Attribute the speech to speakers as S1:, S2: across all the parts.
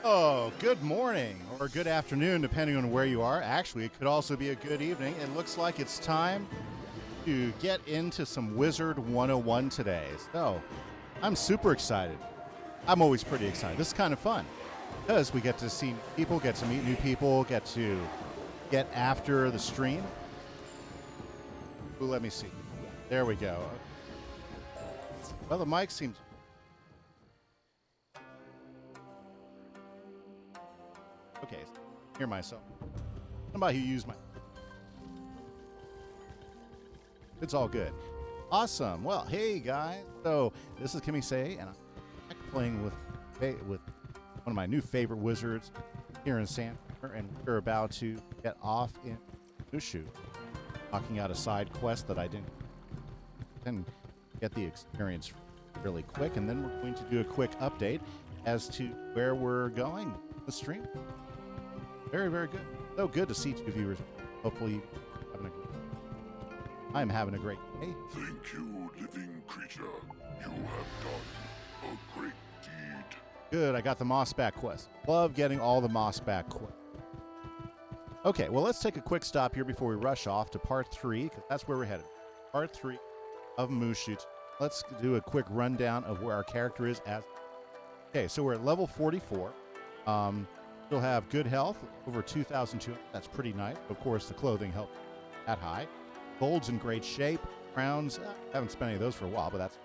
S1: Oh, good morning or good afternoon, depending on where you are. Actually, it could also be a good evening. It looks like it's time to get into some Wizard 101 today. So, I'm super excited. I'm always pretty excited. This is kind of fun because we get to see people, get to meet new people, get to get after the stream. Ooh, let me see. There we go. Well, the mic seems... Okay, hear myself. Somebody who used my... It's all good. Awesome. Well, hey, guys. So, this is Kimmy Say, and I'm playing with one of my new favorite wizards here in San Francisco, and we're about to get off in Mooshoo, knocking out a side quest that I didn't get the experience really quick, and then we're going to do a quick update as to where we're going the stream. Very, very good. So good to see two viewers. Hopefully, I'm having a great day.
S2: Thank you, living creature. You have done a great deed.
S1: Good. I got the Mossback quest. Love getting all the Mossback quests. Okay, well, let's take a quick stop here before we rush off to part 3, because that's where we're headed. Part 3 of Mooshoo. Let's do a quick rundown of where our character is at. Okay, so we're at level 44. Still have good health, over 2,200. That's pretty nice. Of course, the clothing helps that high. Gold's in great shape. Crowns, I haven't spent any of those for a while, but that's...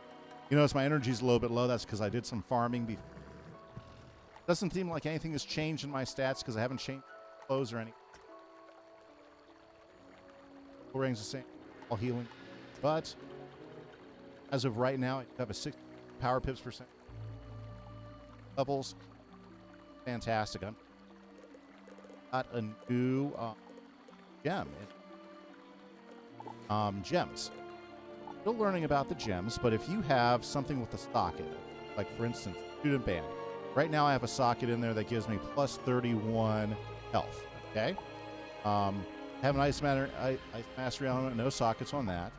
S1: You notice my energy's a little bit low. That's because I did some farming before. Doesn't seem like anything has changed in my stats because I haven't changed clothes or anything. Full range the same, all healing. But as of right now, I have a 6 power pips percent. Levels, fantastic. I'm got a new gem. Gems. Still learning about the gems, but if you have something with a socket, like for instance, student band. Right now I have a socket in there that gives me plus 31 health. Okay. Have an ice mastery element, no sockets on that.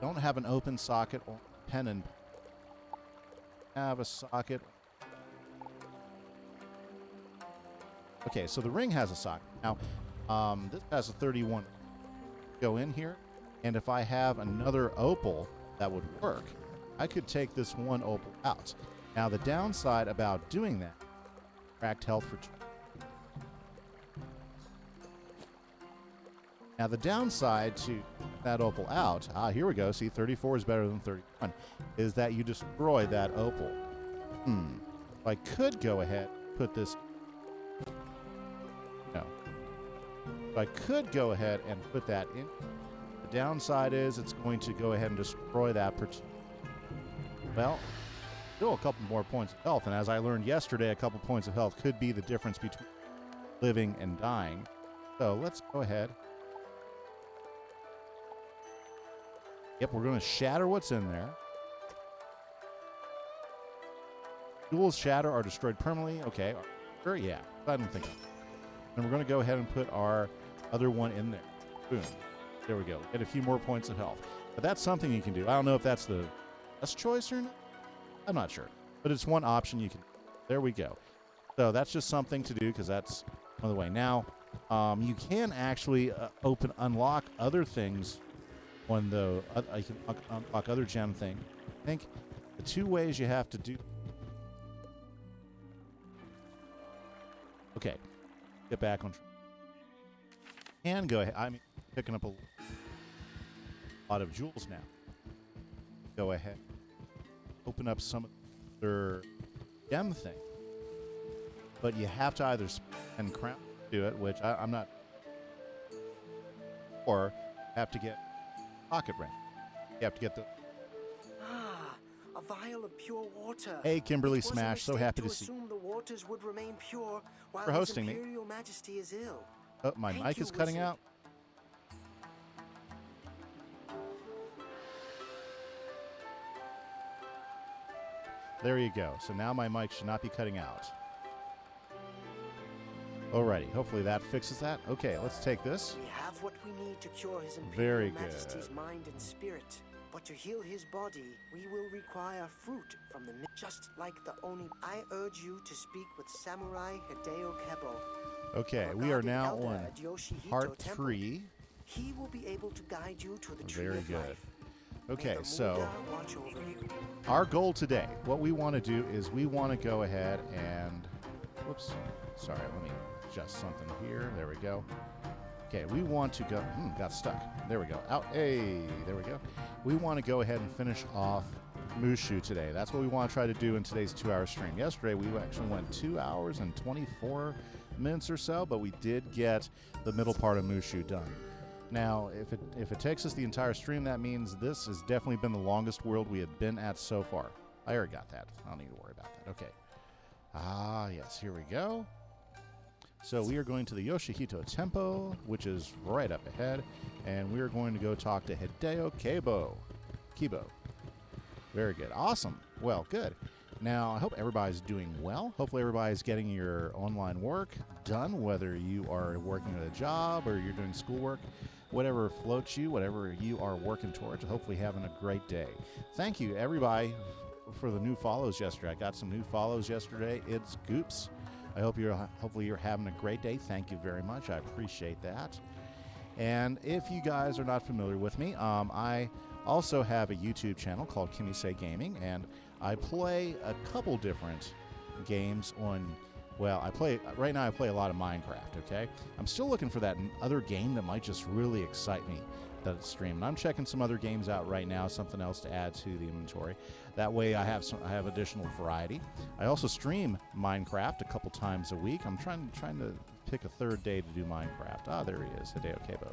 S1: Don't have an open socket or pen and have a socket. Okay, so the ring has a socket. Now, this has a 31. Go in here, and if I have another opal that would work, I could take this one opal out. Now, the downside about doing that, cracked health for 2. Now, the downside to that opal out, here we go, see, 34 is better than 31, is that you destroy that opal. If I could go ahead and put this... No. If I could go ahead and put that in, the downside is it's going to go ahead and destroy that particular... Well, still a couple more points of health, and as I learned yesterday, a couple points of health could be the difference between living and dying. So let's go ahead. Yep, we're going to shatter what's in there. Jewels shatter are destroyed permanently. Okay. Sure, yeah. I don't think so. And we're going to go ahead and put our other one in there. Boom. There we go. Get a few more points of health. But that's something you can do. I don't know if that's the best choice or not. I'm not sure. But it's one option you can... There we go. So that's just something to do because that's one of the way. Now, you can actually unlock other things on the... you can unlock other gem things. I think the 2 ways you have to do... Okay. Get back on track. And go ahead. I'm picking up a lot of jewels now. Go ahead. Open up some of their gem thing. But you have to either spend crown to do it, which I'm not. Or have to get pocket ring. You have to get the...
S3: A vial of pure water.
S1: Hey, Kimberly Smash. So happy to see you.
S3: The waters would remain pure while
S1: for hosting
S3: His
S1: me.
S3: Imperial Majesty is ill.
S1: Oh, my mic is cutting out. There you go. So now my mic should not be cutting out. Alrighty. Hopefully that fixes that. Okay, let's take this.
S3: We have what we need to cure His
S1: Very
S3: Imperial
S1: good.
S3: Majesty's mind and spirit. But to heal his body, we will require fruit from the just like the Oni. I urge you to speak with Samurai Hideo Kebo.
S1: Okay,
S3: your
S1: we are
S3: guardian
S1: now
S3: elder
S1: on
S3: at Yoshihito
S1: part
S3: Temple.
S1: 3.
S3: He will be able to guide you to the tree
S1: Very
S3: of
S1: good.
S3: life. May
S1: Okay,
S3: the
S1: so
S3: Muda watch over you.
S1: our goal today, what we want to do is we want to go ahead and, whoops, sorry, let me adjust something here. There we go. Okay, we want to go, got stuck. There we go. Out, hey, there we go. We want to go ahead and finish off Mooshoo today. That's what we want to try to do in today's 2-hour stream. Yesterday, we actually went 2 hours and 24 minutes or so, but we did get the middle part of Mooshoo done. Now, if it takes us the entire stream, that means this has definitely been the longest world we have been at so far. I already got that. I don't need to worry about that. Okay. Ah, yes, here we go. So we are going to the Yoshihito Temple, which is right up ahead, and we are going to go talk to Hideo Kebo. Very good. Awesome. Well, good. Now, I hope everybody's doing well. Hopefully everybody's getting your online work done, whether you are working at a job or you're doing schoolwork, whatever floats you, whatever you are working towards, hopefully having a great day. Thank you, everybody, for the new follows yesterday. I got some new follows yesterday. It's Goops. Hopefully you're having a great day. Thank you very much. I appreciate that. And if you guys are not familiar with me, I also have a YouTube channel called Kimise Gaming, and I play a couple different games on, well, right now I play a lot of Minecraft, okay? I'm still looking for that other game that might just really excite me that stream. And I'm checking some other games out right now, something else to add to the inventory. That way I have additional variety. I also stream Minecraft a couple times a week. I'm trying to pick a third day to do Minecraft. Ah, there he is, Hideo Kebo.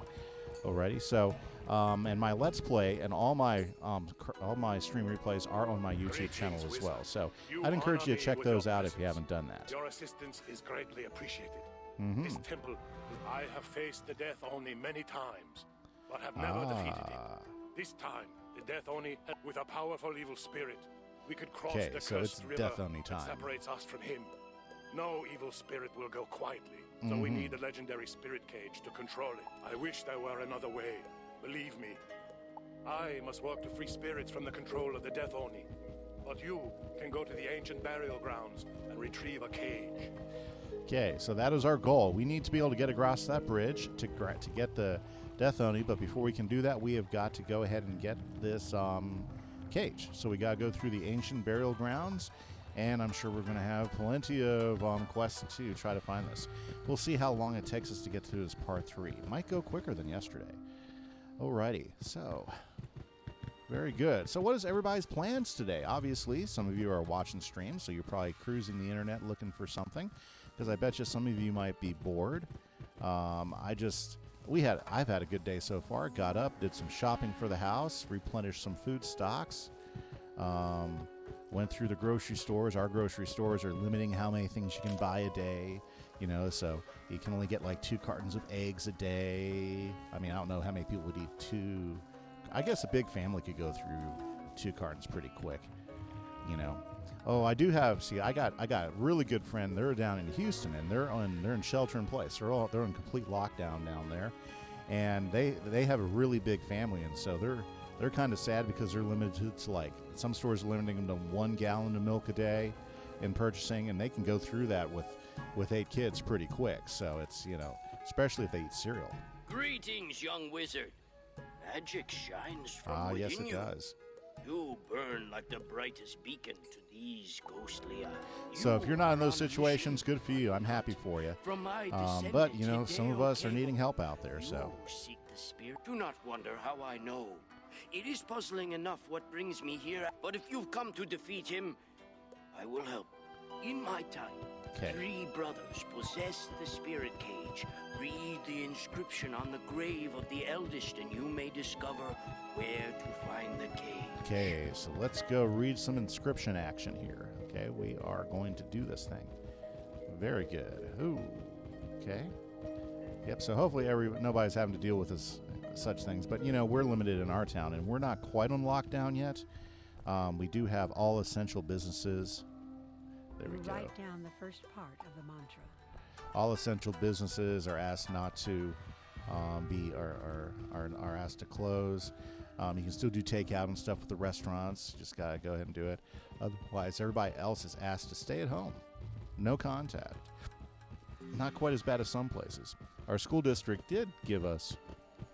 S1: Alrighty, so and my Let's Play and all my stream replays are on my YouTube channel as well. So I'd encourage you to check those out if you haven't done that.
S2: Your assistance is greatly appreciated.
S1: Mm-hmm.
S2: This temple, I have faced the Death Oni many times, but have never defeated him. This time, the Death Oni, with a powerful evil spirit, we could cross the
S1: so it's
S2: cursed river
S1: Death Oni
S2: that
S1: time.
S2: separates us from him. No evil spirit will go quietly, so we need a legendary spirit cage to control it. I wish there were another way. Believe me, I must work to free spirits from the control of the Death Oni. But you can go to the ancient burial grounds and retrieve a cage.
S1: Okay, so that is our goal. We need to be able to get across that bridge to get the Death Oni, but before we can do that, we have got to go ahead and get this cage. So we got to go through the ancient burial grounds, and I'm sure we're going to have plenty of quests to try to find this. We'll see how long it takes us to get through this part 3. It might go quicker than yesterday. Alrighty, so very good. So what is everybody's plans today? Obviously, some of you are watching streams, so you're probably cruising the internet looking for something, because I bet you some of you might be bored. I've had a good day so far. Got up, did some shopping for the house, replenished some food stocks, went through the grocery stores. Our grocery stores are limiting how many things you can buy a day, so you can only get like 2 cartons of eggs a day. I mean, I don't know how many people would eat 2. I guess a big family could go through 2 cartons pretty quick, Oh, I do have. See, I got a really good friend. They're down in Houston, and they're in shelter in place. They're in complete lockdown down there, and they have a really big family, and so they're kind of sad because they're limited to, like, some stores are limiting them to 1 gallon of milk a day in purchasing, and they can go through that with 8 kids pretty quick. So it's especially if they eat cereal.
S4: Greetings, young wizard. Magic shines from within
S1: yes, it
S4: you.
S1: does.
S4: You burn like the brightest beacon to these ghostly eyes.
S1: So if you're not in those situations, good for you. I'm happy for you.
S4: From my
S1: But some of us are needing help out there. So
S4: you seek the spirit. Do not wonder how I know. It is puzzling enough what brings me here, but if you've come to defeat him, I will help. In my time,
S1: Okay.
S4: 3 brothers possess the spirit cage. Read the inscription on the grave of the eldest, and you may discover where to find the cage.
S1: Okay, so let's go read some inscription action here. Okay, we are going to do this thing. Very good. Ooh. Okay. Yep. So hopefully nobody's having to deal with such things. But we're limited in our town, and we're not quite on lockdown yet. We do have all essential businesses. There we go.
S5: Write down the first part of the mantra.
S1: All essential businesses are asked not to are asked to close. You can still do takeout and stuff with the restaurants. Just got to go ahead and do it. Otherwise, everybody else is asked to stay at home. No contact. Not quite as bad as some places. Our school district did give us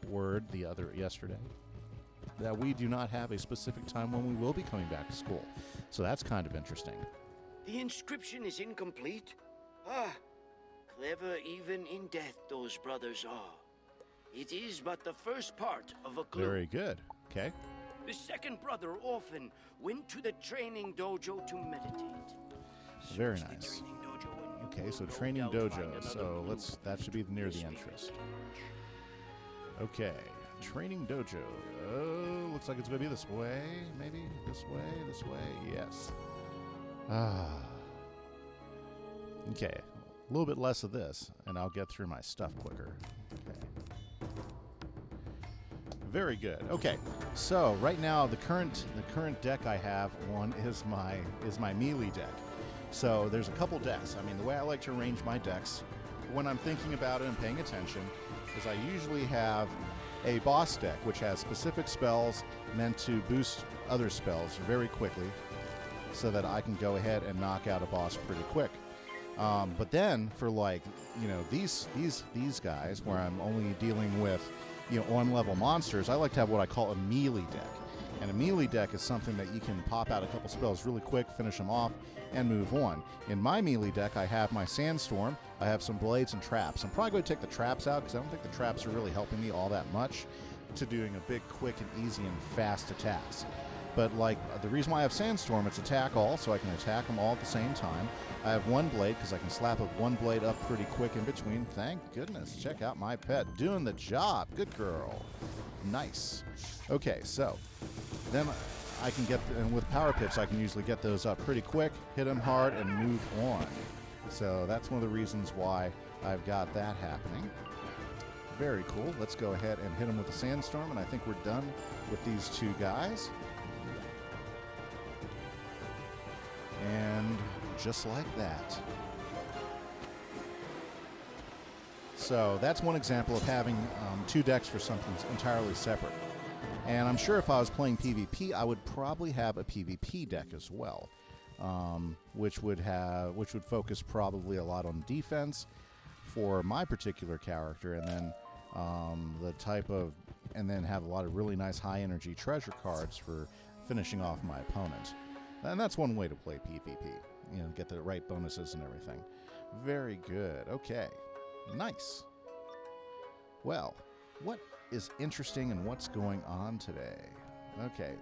S1: word yesterday that we do not have a specific time when we will be coming back to school. So that's kind of interesting.
S4: The inscription is incomplete. Ah, clever even in death those brothers are. It is but the first part of a clue.
S1: Very good. Okay.
S4: The second brother often went to the training dojo to meditate.
S1: Very
S4: Search the
S1: nice.
S4: training dojo and you
S1: Okay,
S4: will
S1: so
S4: no
S1: training
S4: doubt
S1: dojo.
S4: find
S1: So
S4: another clue.
S1: that should be near the
S4: Yes,
S1: entrance. Okay, training dojo. Oh, looks like it's gonna be this way. Maybe this way. Yes. Ah. Okay, a little bit less of this, and I'll get through my stuff quicker. Okay. Very good. Okay, so right now the current deck I have on is my melee deck. So there's a couple decks. I mean, the way I like to arrange my decks when I'm thinking about it and paying attention is I usually have a boss deck which has specific spells meant to boost other spells very quickly so that I can go ahead and knock out a boss pretty quick. But then for these guys where I'm only dealing with on-level monsters, I like to have what I call a melee deck. And a melee deck is something that you can pop out a couple spells really quick, finish them off, and move on. In my melee deck, I have my Sandstorm, I have some blades and traps. I'm probably going to take the traps out because I don't think the traps are really helping me all that much to doing a big, quick, and easy and fast attacks. But the reason why I have Sandstorm, it's attack all, so I can attack them all at the same time. I have one blade because I can slap one blade up pretty quick in between. Thank goodness. Check out my pet doing the job. Good girl. Nice. Okay, so then I can and with power pips, I can usually get those up pretty quick, hit them hard, and move on. So that's one of the reasons why I've got that happening. Very cool. Let's go ahead and hit them with a Sandstorm, and I think we're done with these two guys. And just like that. So that's one example of having two decks for something entirely separate. And I'm sure if I was playing PvP, I would probably have a PvP deck as well, which would focus probably a lot on defense for my particular character, and then and then have a lot of really nice high energy treasure cards for finishing off my opponent. And that's one way to play PvP. Get the right bonuses and everything. Very good. Okay. Nice. Well, what is interesting and what's going on today? Okay.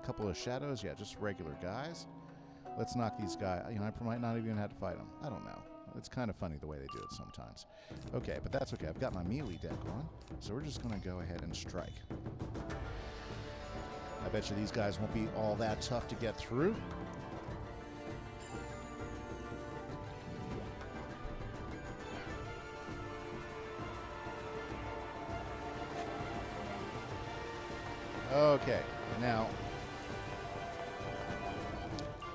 S1: A couple of shadows. Yeah, just regular guys. Let's knock these guys. I might not even have to fight them. I don't know. It's kind of funny the way they do it sometimes. Okay, but that's okay. I've got my melee deck on, so we're just going to go ahead and strike. I bet you these guys won't be all that tough to get through. Okay, now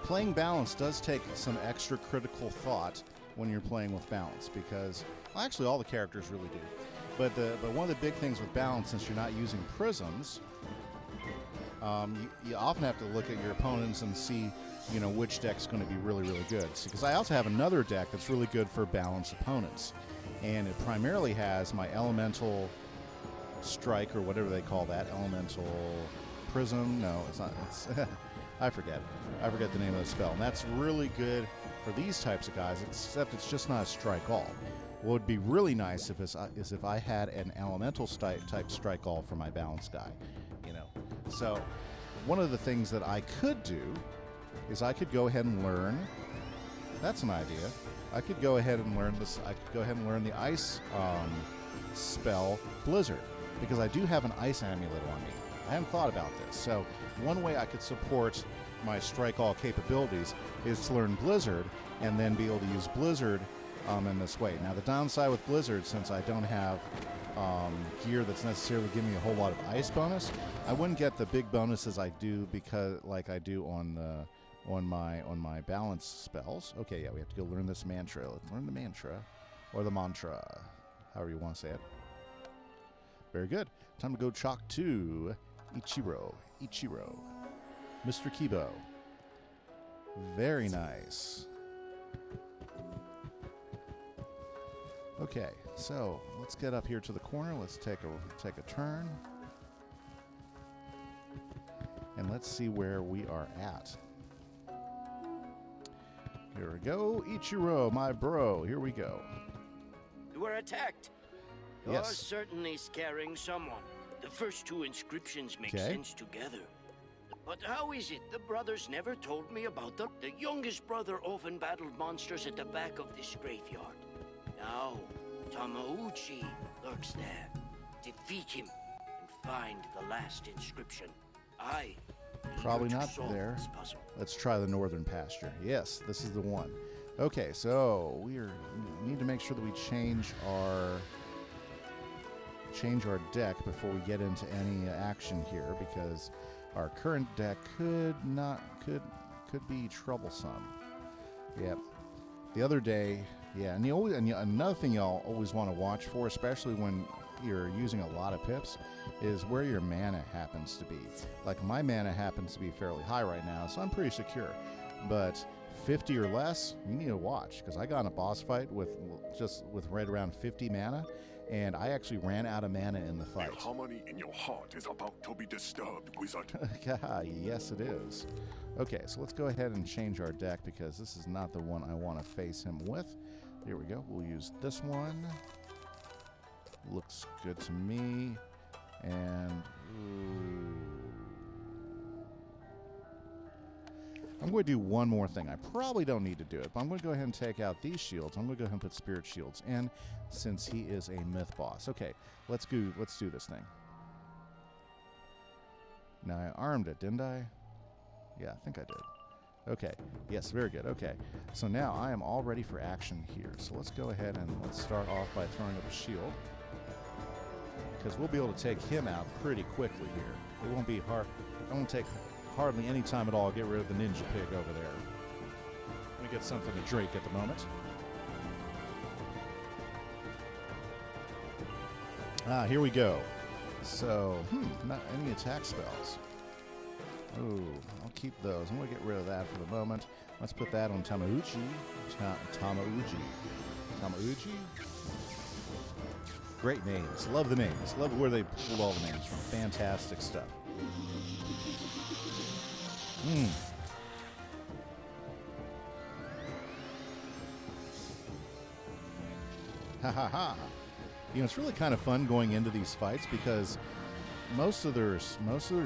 S1: playing balance does take some extra critical thought when you're playing with balance, because well, actually all the characters really do. But one of the big things with balance, since you're not using prisms, you often have to look at your opponents and see, which deck's going to be really, really good. Because I also have another deck that's really good for balanced opponents, and it primarily has my elemental strike, or whatever they call that, elemental prism. No, it's not. It's I forget the name of the spell, and that's really good for these types of guys. Except it's just not a strike all. What would be really nice is if I had an elemental type strike all for my balance guy. So one of the things that I could do is I could go ahead and learn. That's an idea. I could go ahead and learn this. I could go ahead and learn the ice spell Blizzard, because I do have an ice amulet on me. I haven't thought about this. So one way I could support my strike all capabilities is to learn Blizzard and then be able to use Blizzard in this way. Now the downside with Blizzard, since I don't have gear that's necessarily giving me a whole lot of ice bonus, I wouldn't get the big bonuses I do like I do on my balance spells. Okay, yeah, we have to go learn this mantra. Let's learn the mantra, or the mantra, however you want to say it. Very good. Time to go talk to Ichiro. Mr. Kibo. Very nice. Okay, so let's get up here to the corner. Let's take a turn. And let's see where we are at. Here we go. Ichiro, my bro. Here we go.
S4: You were attacked.
S1: Yes.
S4: You're certainly scaring someone. The first two inscriptions make sense together. But how is it the brothers never told me about them? The youngest brother often battled monsters at the back of this graveyard. Now, Tamauchi lurks there. Defeat him and find the last inscription.
S1: Probably
S4: eager to
S1: not
S4: solve
S1: there.
S4: this puzzle.
S1: Let's try the northern pasture. Yes, this is the one. Okay, so we need to make sure that we change our deck before we get into any action here, because our current deck could be troublesome. Yep. The other day, yeah, and another thing y'all always want to watch for, especially when you're using a lot of pips, is where your mana happens to be. Like, my mana happens to be fairly high right now, so I'm pretty secure. But 50 or less, you need to watch, because I got in a boss fight with right around 50 mana, and I actually ran out of mana in the fight.
S6: The harmony in your heart is about to be disturbed, wizard.
S1: Yes, it is. Okay, so let's go ahead and change our deck, because this is not the one I want to face him with. Here we go. We'll use this one. Looks good to me. And I'm going to do one more thing. I probably don't need to do it, but I'm going to go ahead and take out these shields. I'm going to go ahead and put spirit shields in, since he is a myth boss. Okay, let's do this thing. Now, I armed it, didn't I? Yeah, I think I did. Okay, yes, very good. Okay, so now I am all ready for action here. So let's go ahead and let's start off by throwing up a shield, because we'll be able to take him out pretty quickly here. It won't be hard. It won't take hardly any time at all to get rid of the ninja pig over there. Let me get something to drink at the moment. Here we go. So, not any attack spells. Ooh, I'll keep those. I'm going to get rid of that for the moment. Let's put that on Tamauchi. Tamauchi. Great names. Love the names. Love where they pulled all the names from. Fantastic stuff. Ha ha ha. You know, it's really kind of fun going into these fights, because most of their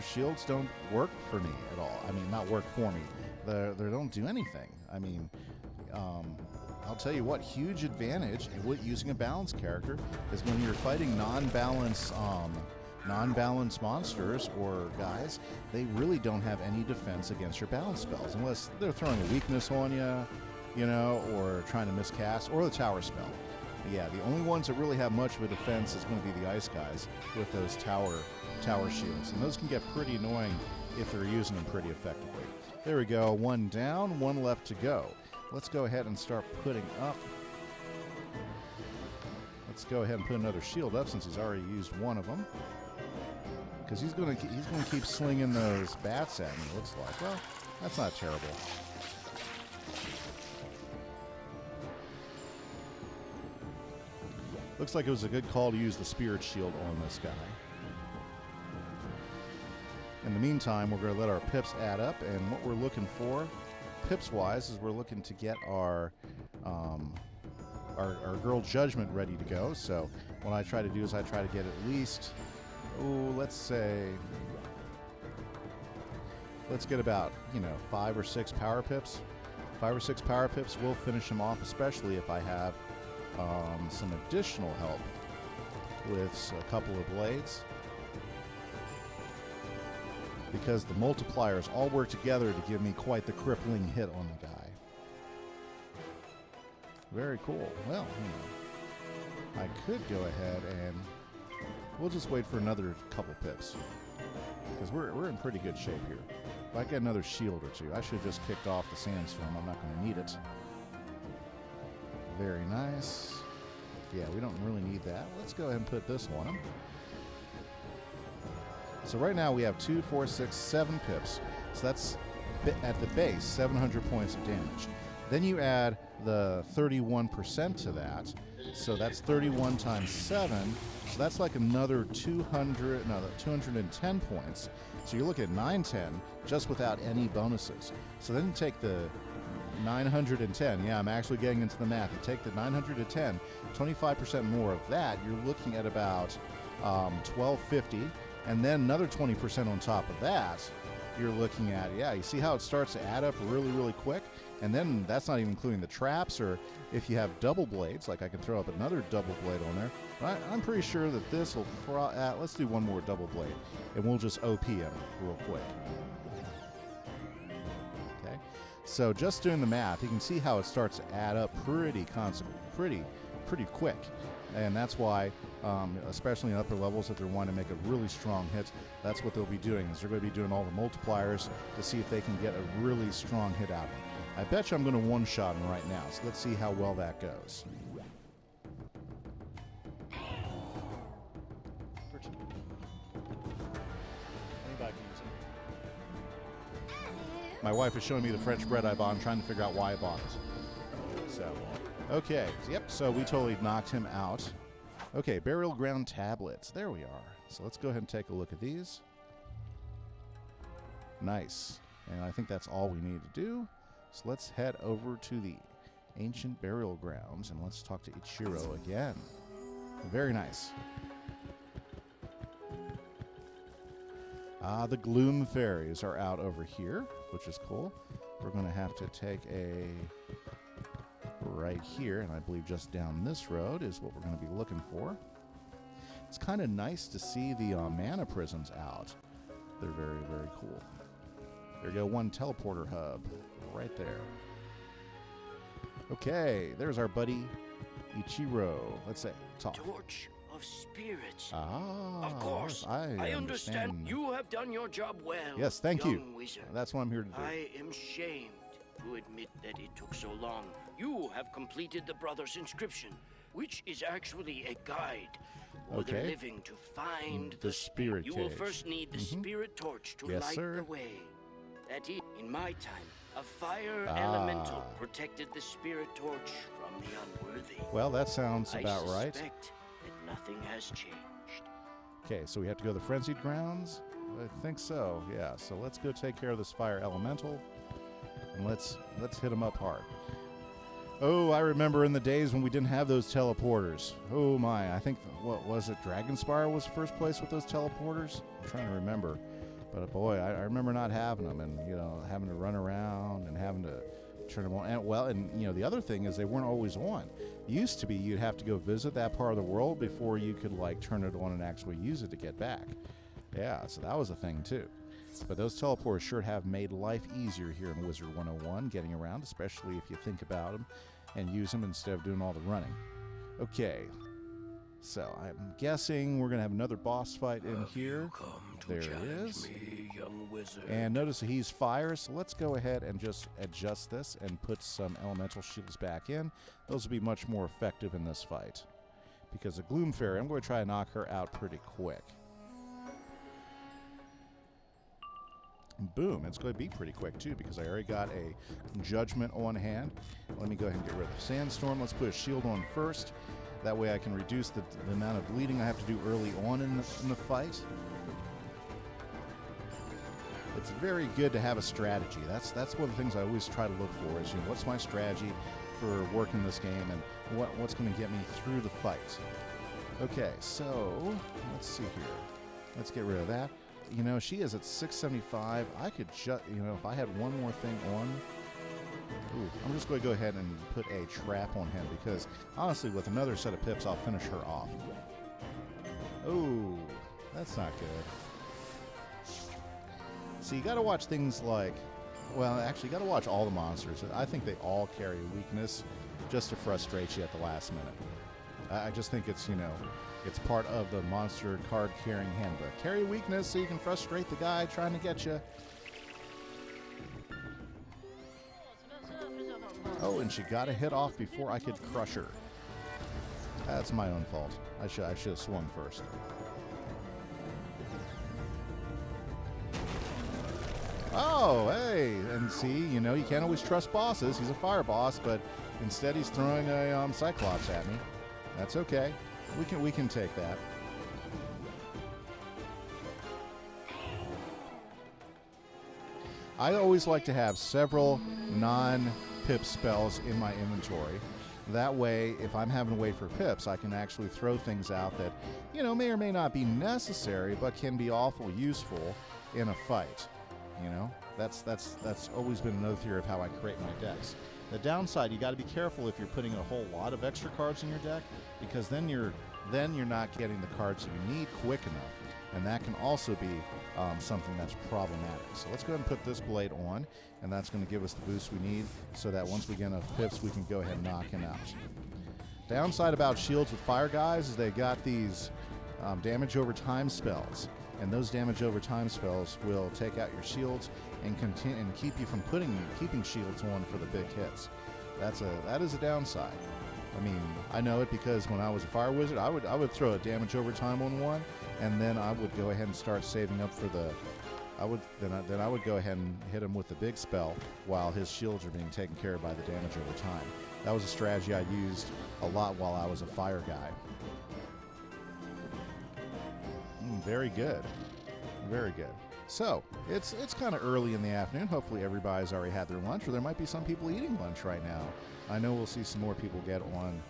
S1: shields don't work for me at all. I mean, not work for me. They don't do anything. I mean, I'll tell you what, huge advantage with using a balanced character is when you're fighting non-balanced monsters or guys, they really don't have any defense against your balance spells, unless they're throwing a weakness on you know, or trying to miscast, or the tower spell. Yeah, the only ones that really have much of a defense is going to be the ice guys with those tower shields, and those can get pretty annoying if they're using them pretty effectively. There we go, one down, one left to go. Let's go ahead and start putting up. Let's go ahead and put another shield up, since he's already used one of them, because he's going to keep slinging those bats at me. Looks like. Well, that's not terrible. Looks like it was a good call to use the spirit shield on this guy. In the meantime, we're going to let our pips add up, and what we're looking for, pips-wise, is we're looking to get our girl Judgment ready to go. So what I try to do is I try to get at least, let's get about, 5 or 6 power pips. 5 or 6 power pips will finish him off, especially if I have some additional help with a couple of blades, because the multipliers all work together to give me quite the crippling hit on the guy. Very cool. Well, I could go ahead and we'll just wait for another couple pips, because we're in pretty good shape here. If I get another shield or two, I should have just kicked off the sandstorm. I'm not going to need it. Very nice. Yeah, we don't really need that. Let's go ahead and put this on him. So right now we have 2, 4, 6, 7 pips. So that's at the base 700 points of damage. Then you add the 31% to that. So that's 31 times 7. So that's like another 210 points. So you're looking at 910 just without any bonuses. So then you take the 910. Yeah, I'm actually getting into the math. You take the 910, 25% more of that. You're looking at about 1250. And then another 20% on top of that. You're looking at, yeah, you see how it starts to add up really, really quick? And then that's not even including the traps, or if you have double blades, like I can throw up another double blade on there. But I'm pretty sure that this will, let's do one more double blade, and we'll just OP him real quick. Okay, so just doing the math, you can see how it starts to add up pretty quick. And that's why, especially in upper levels, if they're wanting to make a really strong hit, that's what they'll be doing, is they're going to be doing all the multipliers to see if they can get a really strong hit out of them. I bet you I'm going to one-shot him right now, so let's see how well that goes. My wife is showing me the French bread I bought. I'm trying to figure out why I bought it. So, okay. Yep, so we totally knocked him out. Okay, burial ground tablets. There we are. So let's go ahead and take a look at these. Nice. And I think that's all we need to do. So let's head over to the ancient burial grounds and let's talk to Ichiro again. Very nice. The gloom fairies are out over here, which is cool. We're going to have to take a right here, and I believe just down this road is what we're going to be looking for. It's kind of nice to see the mana prisms out. They're very, very cool. There you go, one teleporter hub right there. Okay, there's our buddy Ichiro. Let's say talk.
S4: Torch of spirits.
S1: Ah,
S4: of course.
S1: I
S4: understand. You have done your job well.
S1: Yes, thank you.
S4: Wizard.
S1: That's what I'm here to do.
S4: I am shamed to admit that it took so long. You have completed the Brothers' inscription, which is actually a guide for the living to find
S1: the spirit
S4: You
S1: cage.
S4: will first need the spirit torch to light the way. That is, in my time, a fire elemental protected the spirit torch from the unworthy.
S1: Well, that sounds about right.
S4: I suspect that nothing has changed.
S1: Okay, so we have to go to the frenzied grounds? I think so, yeah. So let's go take care of this fire elemental, and let's hit him up hard. Oh, I remember in the days when we didn't have those teleporters. Oh my, I think, what was it, Dragonspire was first place with those teleporters? I'm trying to remember. But boy, I remember not having them, and having to run around and having to turn them on. And the other thing is they weren't always on. Used to be you'd have to go visit that part of the world before you could turn it on and actually use it to get back. Yeah, so that was a thing too. But those teleporters sure have made life easier here in Wizard 101, getting around, especially if you think about them and use them instead of doing all the running. Okay, so I'm guessing we're going to have another boss fight in here. There it is. And notice that he's fire, so let's go ahead and just adjust this and put some elemental shields back in. Those will be much more effective in this fight. Because the Gloom Fairy, I'm going to try to knock her out pretty quick. Boom, it's going to be pretty quick too because I already got a Judgment on hand. Let me go ahead and get rid of the Sandstorm. Let's put a shield on first. That way I can reduce the amount of bleeding I have to do early on in the fight. It's very good to have a strategy. That's one of the things I always try to look for is, what's my strategy for working this game and what's going to get me through the fight. Okay, so let's see here. Let's get rid of that. She is at 675. I could just, if I had one more thing on. Ooh, I'm just going to go ahead and put a trap on him because, honestly, with another set of pips, I'll finish her off. Oh, that's not good. So you got to watch things like, actually, you got to watch all the monsters. I think they all carry a weakness just to frustrate you at the last minute. I just think it's, it's part of the monster card carrying handbook. Carry a weakness so you can frustrate the guy trying to get you. Oh, and she got a hit off before I could crush her. That's my own fault. I should have swung first. Oh, hey, and see, you know, you can't always trust bosses. He's a fire boss, but instead he's throwing a Cyclops at me. That's okay. We can take that. I always like to have several non-pip spells in my inventory. That way, if I'm having to wait for pips, I can actually throw things out that, you know, may or may not be necessary, but can be awful useful in a fight. You know, that's always been another theory of how I create my decks. The downside, you got to be careful if you're putting a whole lot of extra cards in your deck, because then you're not getting the cards that you need quick enough, and that can also be something that's problematic. So let's go ahead and put this blade on, and that's going to give us the boost we need, so that once we get enough pips, we can go ahead and knock him out. Downside about shields with fire guys is they got these damage over time spells. And those damage over time spells will take out your shields and keep you from keeping shields on for the big hits. That is a downside. I mean, I know it because when I was a fire wizard, I would throw a damage over time on one, and then I would go ahead and start saving up for the. I would go ahead and hit him with the big spell while his shields are being taken care of by the damage over time. That was a strategy I used a lot while I was a fire guy. Very good. Very good. So, it's kind of early in the afternoon. Hopefully everybody's already had their lunch, or there might be some people eating lunch right now. I know we'll see some more people get on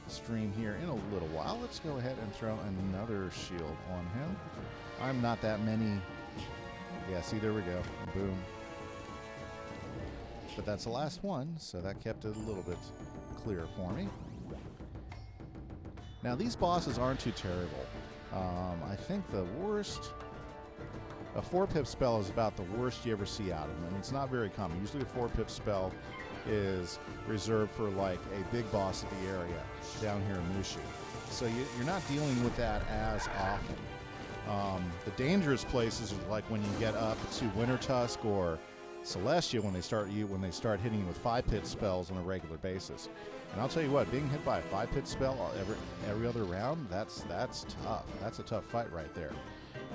S1: stream here in a little while. Let's go ahead and throw another shield on him. I'm not that many. Yeah, see, there we go. Boom. But that's the last one, so that kept it a little bit clearer for me. Now, these bosses aren't too terrible. I think the worst... A 4-pip spell is about the worst you ever see out of them, and it's not very common. Usually a 4-pip spell is reserved for, like, a big boss of the area down here in Mooshoo. So you're not dealing with that as often. The dangerous places are like when you get up to Winter Tusk or Celestia when they start hitting you with 5-pit spells on a regular basis. And I'll tell you what, being hit by a 5-pit spell every other round, that's tough. That's a tough fight right there.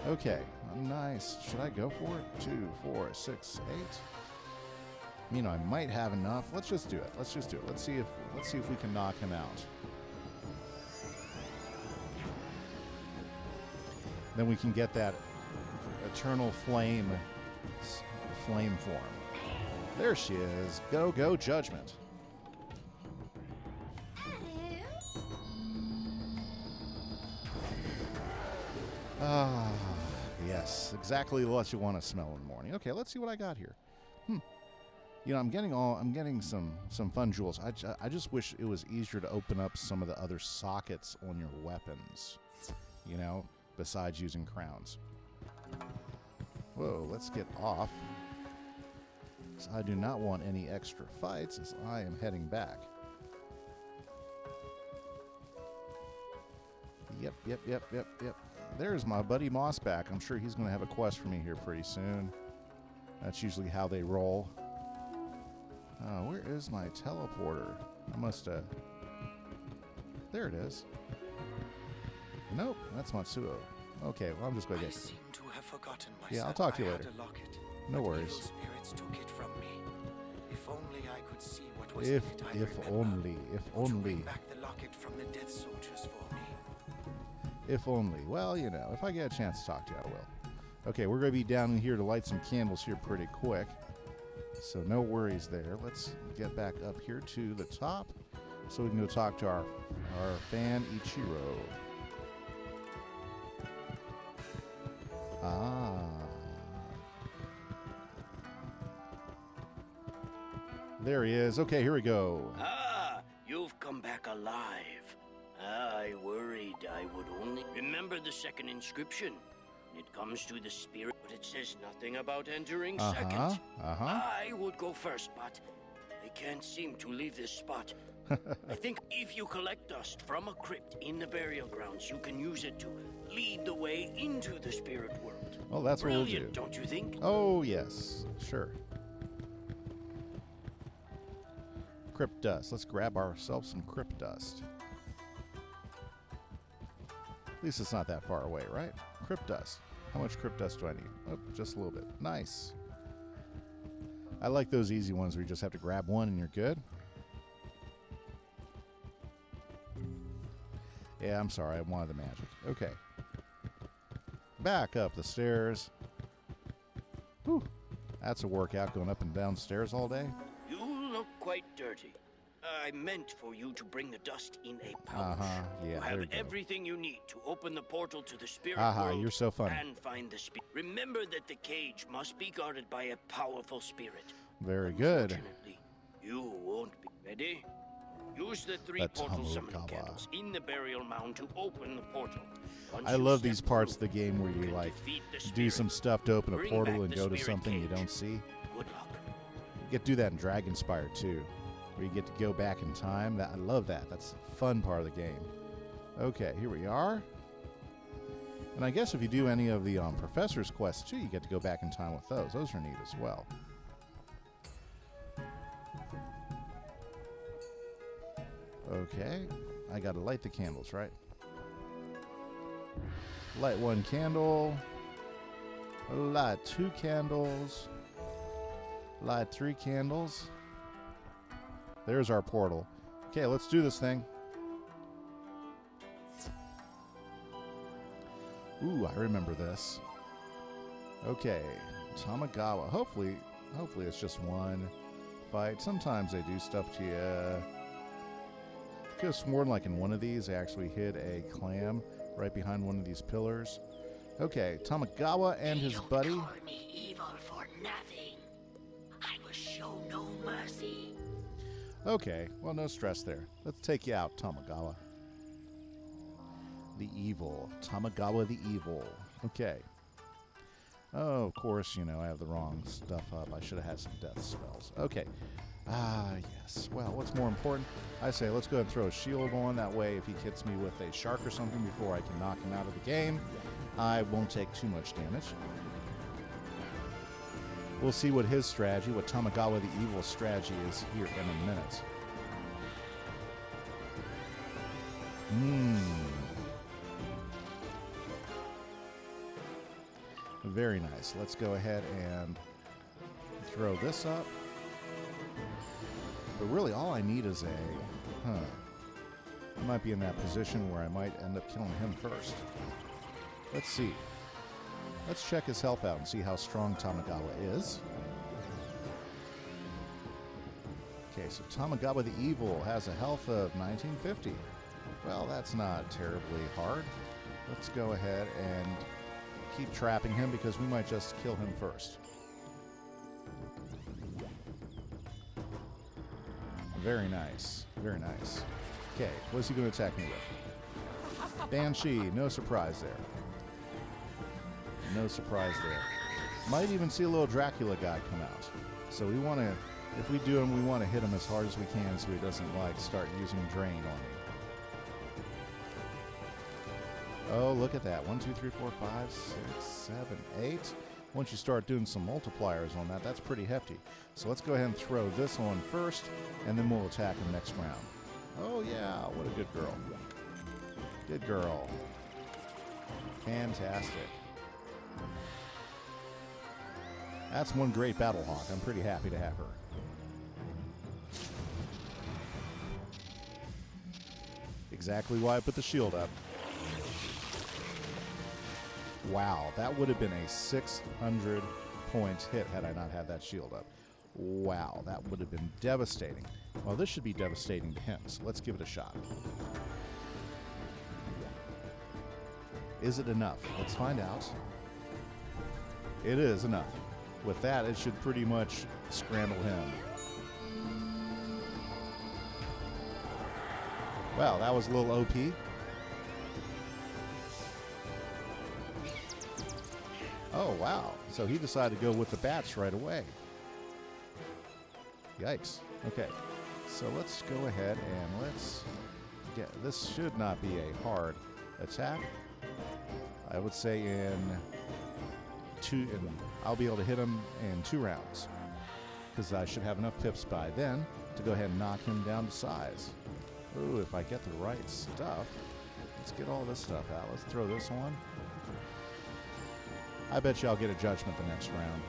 S1: Okay, nice. Should I go for it? 2, 4, 6, 8. You know, I might have enough. Let's just do it. Let's see if we can knock him out. Then we can get that eternal flame form. There she is. Go, Judgment. Ah, yes, exactly what you want to smell in the morning. Okay, let's see what I got here. You know, I'm getting some fun jewels. I just wish it was easier to open up some of the other sockets on your weapons. You know, besides using crowns. Whoa, let's get off. I do not want any extra fights as I am heading back. Yep. There's my buddy Mossback. I'm sure he's going to have a quest for me here pretty soon. That's usually how they roll. Where is my teleporter? I must have... There it is. Nope, that's Matsuo. Okay, well, I'm just going to get...
S7: I seem to have forgotten myself.
S1: Yeah, I'll talk to you later. No worries.
S7: Evil spirits took it from me. If only I could see what was
S1: If
S7: in it,
S1: only.
S7: To bring back the locket from the dead soldiers for me.
S1: If only. Well, you know, if I get a chance to talk to you, I will. Okay, we're going to be down in here to light some candles here pretty quick. So no worries there. Let's get back up here to the top so we can go talk to our fan Ichiro. Ah. There he is. Okay, here we go.
S4: Ah, you've come back alive. I worried I would only remember the second inscription. It comes to the spirit, but it says nothing about entering second. I would go first, but I can't seem to leave this spot. I think if you collect dust from a crypt in the burial grounds, you can use it to lead the way into the spirit world.
S1: Oh, that's what we'll do.
S4: Brilliant, don't you think?
S1: Oh, yes. Sure. Crypt dust. Let's grab ourselves some crypt dust. At least it's not that far away, right? Crypt dust. How much crypt dust do I need? Oh, just a little bit. Nice. I like those easy ones where you just have to grab one and you're good. Yeah, I'm sorry. I wanted the magic. Okay. Back up the stairs. Whew. That's a workout, going up and down stairs all day.
S4: You look quite dirty. I meant for you to bring the dust in a pouch.
S1: Yeah,
S4: You
S1: there
S4: have
S1: you go.
S4: everything you need to open the portal to the spirit
S1: You're
S4: world
S1: so funny.
S4: and find the spirit. Remember that the cage must be guarded by a powerful spirit.
S1: Very good.
S4: Unfortunately, you won't be ready. Use the 3
S1: The
S4: portal summoning
S1: Tamagawa.
S4: candles in the burial mound to open the portal. Once
S1: I
S4: you
S1: love
S4: step
S1: these parts of
S4: through,
S1: the game where you
S4: can
S1: like
S4: defeat the
S1: do
S4: spirit.
S1: some stuff to open a
S4: Bring
S1: portal
S4: back
S1: and
S4: the
S1: go to
S4: spirit
S1: something you
S4: cage.
S1: don't see.
S4: Good luck.
S1: You get to do that in Dragonspire too, where you get to go back in time. I love that. That's a fun part of the game. Okay, here we are. And I guess if you do any of the Professor's quests too, you get to go back in time with those. Those are neat as well. Okay, I gotta light the candles, right? Light 1 candle. Light 2 candles. Light 3 candles. There's our portal. Okay, let's do this thing. Ooh, I remember this. Okay, Tamagawa. Hopefully it's just one fight. Sometimes they do stuff to you. I could have sworn like in one of these, they actually hid a clam right behind one of these pillars. Okay, Tamagawa and his buddy.
S8: Call me evil for nothing. I will show no mercy.
S1: Okay, well, no stress there. Let's take you out, Tamagawa. The evil. Tamagawa the evil. Okay. Oh, of course, I have the wrong stuff up. I should have had some death spells. Okay. Yes. Well, what's more important? I say let's go ahead and throw a shield on. That way, if he hits me with a shark or something before I can knock him out of the game, I won't take too much damage. We'll see what his strategy, what Tamagawa the evil strategy is here in a minute. Very nice. Let's go ahead and throw this up. But really, all I need is I might be in that position where I might end up killing him first. Let's see. Let's check his health out and see how strong Tamagawa is. Okay, so Tamagawa the Evil has a health of 1950. Well, that's not terribly hard. Let's go ahead and keep trapping him because we might just kill him first. Very nice. Very nice. Okay, what's he going to attack me with? Banshee. No surprise there. No surprise there. Might even see a little Dracula guy come out. So we want to, if we do him, we want to hit him as hard as we can so he doesn't start using drain on me. Oh, look at that. 1, 2, 3, 4, 5, 6, 7, 8. Once you start doing some multipliers on that, that's pretty hefty. So let's go ahead and throw this on first, and then we'll attack him next round. Oh, yeah. What a good girl. Good girl. Fantastic. That's one great Battle Hawk. I'm pretty happy to have her. Exactly why I put the shield up. Wow, that would have been a 600 point hit had I not had that shield up. Wow, that would have been devastating. Well, this should be devastating to him, so let's give it a shot. Is it enough? Let's find out. It is enough. With that, it should pretty much scramble him. Wow, that was a little OP. Oh, wow. So he decided to go with the bats right away. Yikes. Okay. So let's go ahead and let's get... This should not be a hard attack. I would say I'll be able to hit him in 2 rounds. Because I should have enough pips by then to go ahead and knock him down to size. Ooh, if I get the right stuff. Let's get all this stuff out. Let's throw this on. I bet you I'll get a judgment the next round.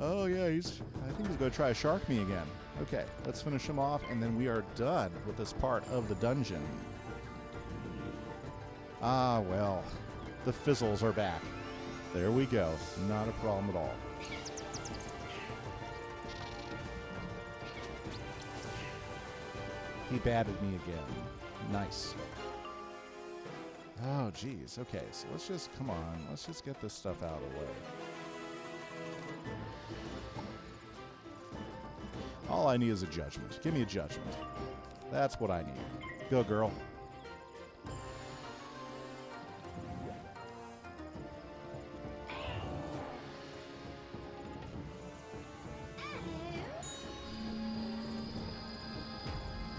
S1: Oh, yeah, I think he's going to try to shark me again. Okay, let's finish him off, and then we are done with this part of the dungeon. Ah, well, the fizzles are back. There we go. Not a problem at all. He batted me again. Nice. Oh, geez. Okay, so let's just, come on. Let's just get this stuff out of the way. All I need is a judgment. Give me a judgment. That's what I need. Go, girl.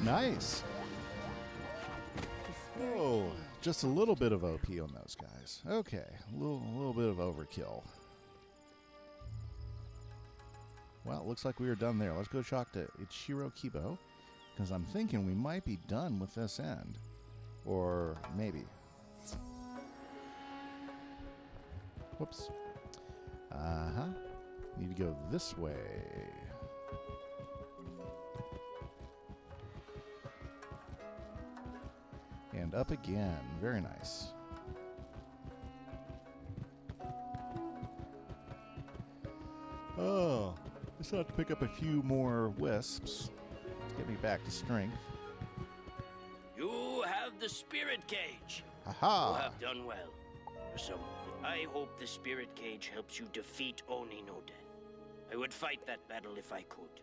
S1: Nice. Oh, just a little bit of OP on those guys. Okay, a little bit of overkill. Well, it looks like we are done there. Let's go talk to Ichiro Kibo, because I'm thinking we might be done with this end. Or maybe. Whoops. Uh-huh. Need to go this way. And up again. Very nice. Oh, just have to pick up a few more wisps to get me back to strength.
S4: You have the spirit cage.
S1: Aha!
S4: You have done well. I hope the spirit cage helps you defeat Oni no Death. I would fight that battle if I could.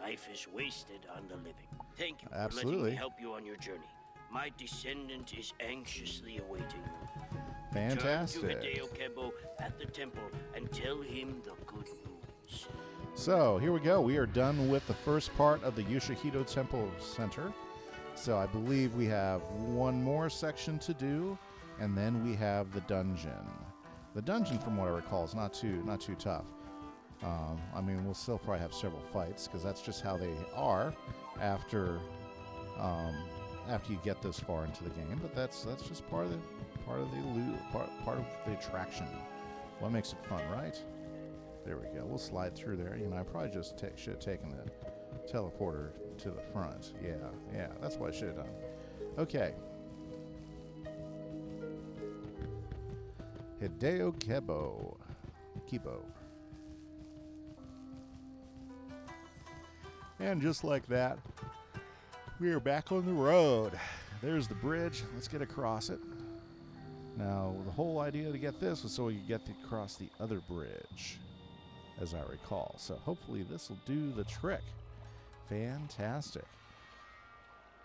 S4: Life is wasted on the living. Thank you for letting me help you on your journey. My descendant is anxiously awaiting you.
S1: Fantastic.
S4: Turn to Hideo Kebo at the temple and tell him the good news.
S1: So, here we go. We are done with the first part of the Yoshihito Temple Center. So, I believe we have one more section to do, and then we have the dungeon. The dungeon, from what I recall, is not too tough. I mean, we'll still probably have several fights, because that's just how they are after you get this far into the game. But that's just part of the attraction. What makes it fun, right? There we go. We'll slide through there. You know, I probably just should have taken the teleporter to the front. Yeah, that's what I should have done. Okay. Hideo Kibo. And just like that, we are back on the road. There's the bridge. Let's get across it. Now, the whole idea to get this was so we could get across the other bridge, as I recall. So hopefully this will do the trick. Fantastic.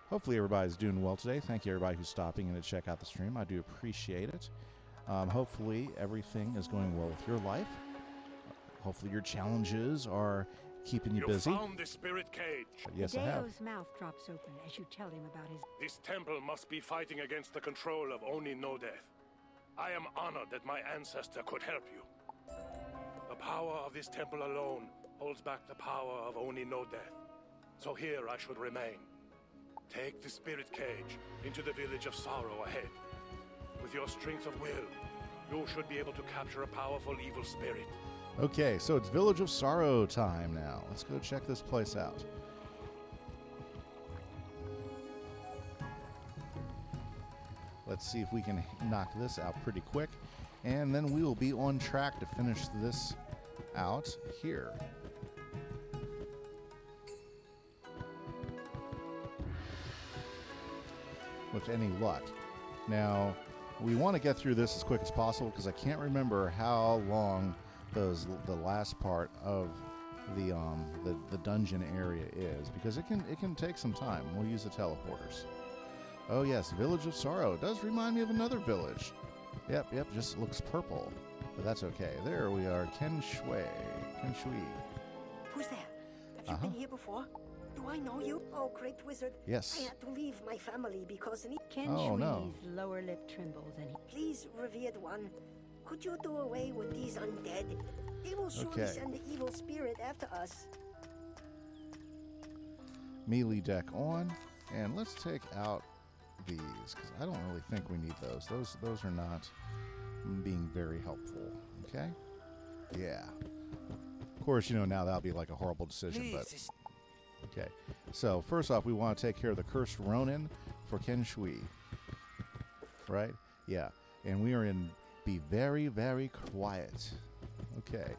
S1: Hopefully everybody's doing well today. Thank you everybody who's stopping in to check out the stream. I do appreciate it. Hopefully everything is going well with your life. Hopefully your challenges are keeping you busy.
S2: You found the spirit cage.
S1: Yes, I have.
S5: Hideo's mouth drops open as you tell him about his...
S2: This temple must be fighting against the control of Oni no Death. I am honored that my ancestor could help you. The power of this temple alone holds back the power of Oni no Death. So here I should remain. Take the spirit cage into the village of sorrow ahead. With your strength of will, you should be able to capture a powerful evil spirit.
S1: Okay, so it's Village of Sorrow time now. Let's go check this place out. Let's see if we can knock this out pretty quick. And then we will be on track to finish this out here. With any luck. Now, we want to get through this as quick as possible because I can't remember how long the last part of the dungeon area is, because it can take some time. We'll use the teleporters. Oh yes, Village of Sorrow. It does remind me of another village. Yep, just looks purple. But that's okay. There we are, Kenshui.
S3: Who's there? Have you been here before? Do I know you? Oh, great wizard.
S1: Yes.
S3: I had to leave my family because...
S5: Kenshui's
S1: no.
S5: lower lip trembles and he...
S3: Please, revered one, could you do away with these undead? They will surely send the evil spirit after us.
S1: Melee deck on, and let's take out these, because I don't really think we need those. Those are not being very helpful. Okay? Yeah. course, you know, now that'll be like a horrible decision, but... Okay, so first off, we want to take care of the Cursed Ronin for Ken Shui. Right? Yeah, and we are in Be Very, Very Quiet. Okay,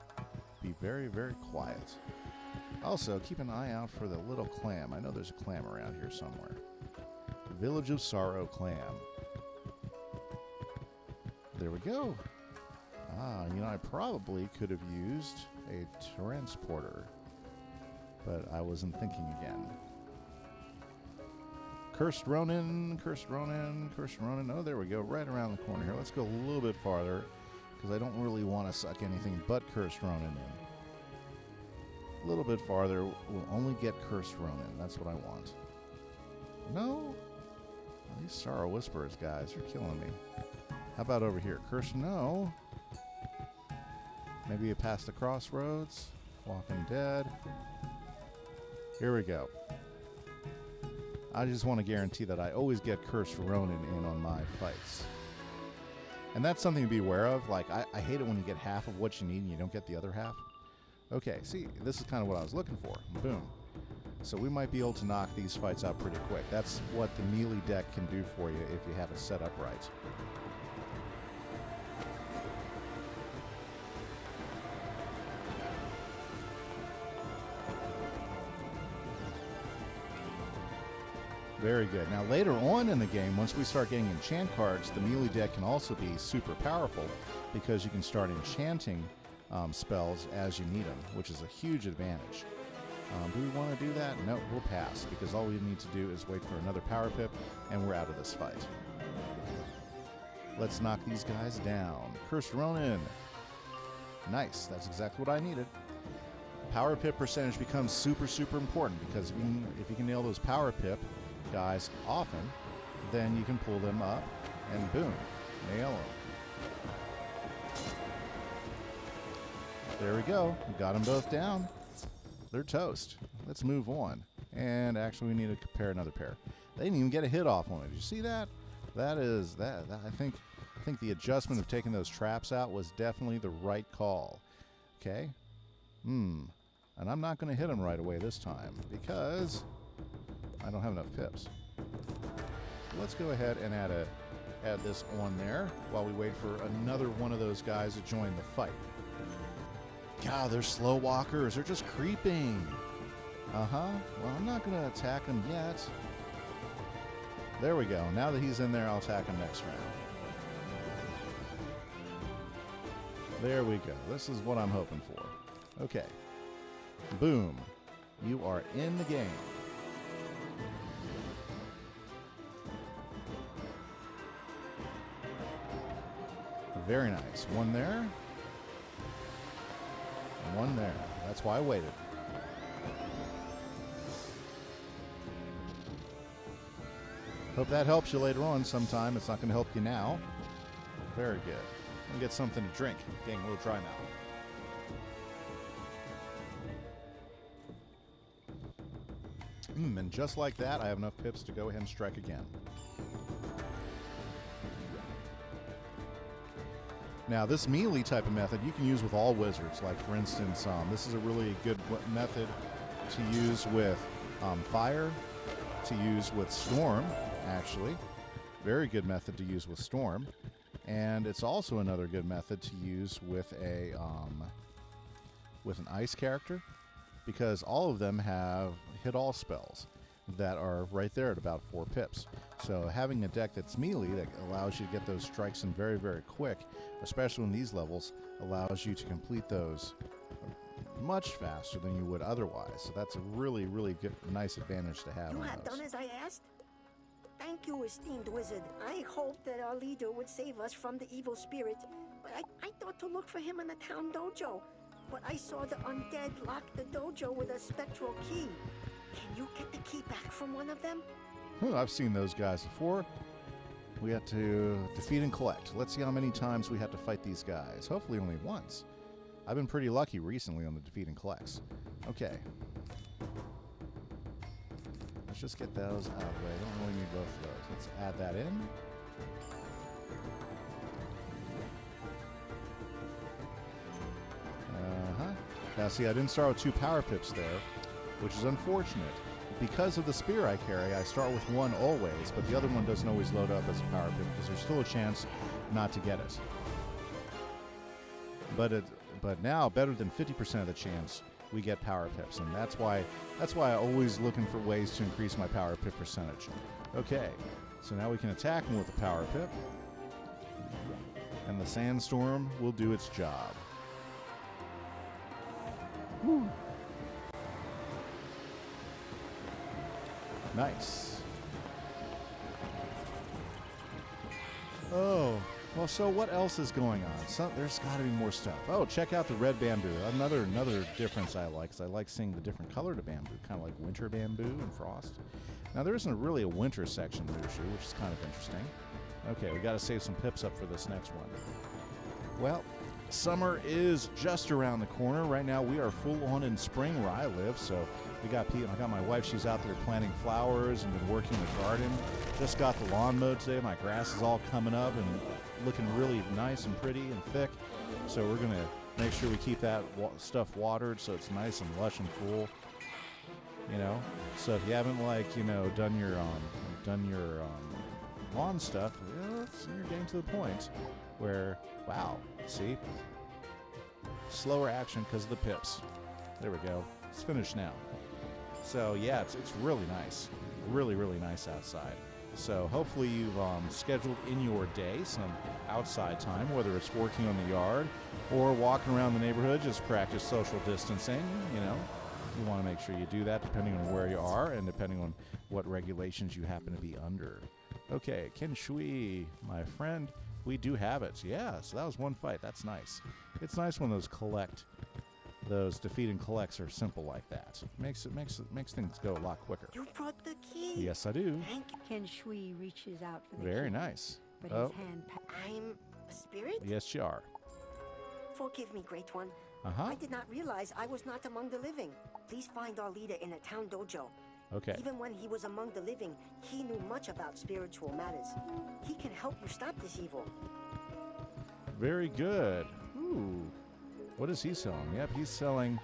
S1: be very, very quiet. Also, keep an eye out for the little clam. I know there's a clam around here somewhere. Village of Sorrow clam. There we go. Ah, you know, I probably could have used a transporter, but I wasn't thinking again. Cursed Ronin, Cursed Ronin, Cursed Ronin. Oh, there we go, right around the corner here. Let's go a little bit farther, because I don't really want to suck anything but Cursed Ronin in. A little bit farther, we'll only get Cursed Ronin. That's what I want. No? Oh, these Sorrow Whisperers guys are killing me. How about over here? Cursed, no. Maybe you pass the crossroads. Walking Dead. Here we go. I just want to guarantee that I always get Cursed Ronin in on my fights. And that's something to be aware of. Like, I hate it when you get half of what you need and you don't get the other half. Okay, see, this is kind of what I was looking for. Boom. So we might be able to knock these fights out pretty quick. That's what the melee deck can do for you if you have it set up right. Very good. Now later on in the game, once we start getting enchant cards, the melee deck can also be super powerful because you can start enchanting spells as you need them, which is a huge advantage. Do we want to do that? No, we'll pass, because all we need to do is wait for another power pip, and we're out of this fight. Let's knock these guys down. Cursed Ronin. Nice. That's exactly what I needed. Power pip percentage becomes super, super important, because if you can nail those power pip guys often, then you can pull them up, and boom, nail them. There we go. We got them both down. They're toast. Let's move on. And actually, we need to compare another pair. They didn't even get a hit off on it. Did you see that? That I think the adjustment of taking those traps out was definitely the right call. Okay. And I'm not going to hit them right away this time because I don't have enough pips. Let's go ahead and add this on there while we wait for another one of those guys to join the fight. God, they're slow walkers. They're just creeping. Well, I'm not going to attack him yet. There we go. Now that he's in there, I'll attack him next round. There we go. This is what I'm hoping for. Okay. Boom. You are in the game. Very nice. One there. One there. That's why I waited. Hope that helps you later on sometime. It's not going to help you now. Very good. Let me get something to drink. Getting a little dry now. And just like that, I have enough pips to go ahead and strike again. Now, this melee type of method you can use with all wizards. Like, for instance, this is a really good method to use with fire, to use with storm, actually. Very good method to use with storm. And it's also another good method to use with an ice character, because all of them have hit all spells that are right there at about 4 pips. So having a deck that's melee that allows you to get those strikes in very, very quick, especially in these levels, allows you to complete those much faster than you would otherwise. So that's a really, really good, nice advantage to have.
S3: You have done as I asked? Thank you, esteemed wizard. I hoped that our leader would save us from the evil spirit, but I thought to look for him in the town dojo. But I saw the undead lock the dojo with a spectral key. Can you get the key back from one of them?
S1: I've seen those guys before. We have to defeat and collect. Let's see how many times we have to fight these guys. Hopefully only once. I've been pretty lucky recently on the defeat and collects. Okay. Let's just get those out of the way. I don't really need both of those. Let's add that in. Yeah, see, I didn't start with 2 power pips there, which is unfortunate. Because of the spear I carry, I start with 1 always, but the other one doesn't always load up as a power pip because there's still a chance not to get it. But now, better than 50% of the chance we get power pips, and that's why I'm always looking for ways to increase my power pip percentage. Okay, so now we can attack him with the power pip, and the sandstorm will do its job. Woo. Nice. Oh, well, so what else is going on? There's got to be more stuff. Oh, check out the red bamboo. Another difference I like is I like seeing the different color to bamboo, kind of like winter bamboo and frost. Now, there isn't really a winter section of Mooshoo, which is kind of interesting. Okay, we got to save some pips up for this next one. Well, summer is just around the corner. Right now, we are full on in spring where I live, so we got Pete. I got my wife. She's out there planting flowers and been working the garden. Just got the lawn mowed today. My grass is all coming up and looking really nice and pretty and thick. So we're gonna make sure we keep that stuff watered so it's nice and lush and full. You know. So if you haven't done your lawn stuff, you're getting to the point where see, slower action because of the pips. There we go. It's finished now. So yeah, it's really nice, really nice outside. So hopefully you've scheduled in your day some outside time, whether it's working on the yard or walking around the neighborhood, just practice social distancing. You want to make sure you do that depending on where you are and depending on what regulations you happen to be under. Okay, Ken Shui, my friend, we do have it. Yeah, so that was 1 fight. That's nice. It's nice when those defeat and collects are simple like that. Makes things go a lot quicker.
S3: You brought the key.
S1: Yes, I do.
S3: Thank you.
S5: Ken Shui reaches out for the
S1: Very
S5: key,
S1: nice.
S5: but
S1: Oh,
S5: his hand
S3: I'm a spirit?
S1: yes, you are.
S3: Forgive me, Great One.
S1: Uh-huh.
S3: I did not realize I was not among the living. Please find our leader in a town dojo.
S1: Okay.
S3: Even when he was among the living, he knew much about spiritual matters. He can help you stop this evil.
S1: Very good. Ooh. What is he selling? Yep, he's selling...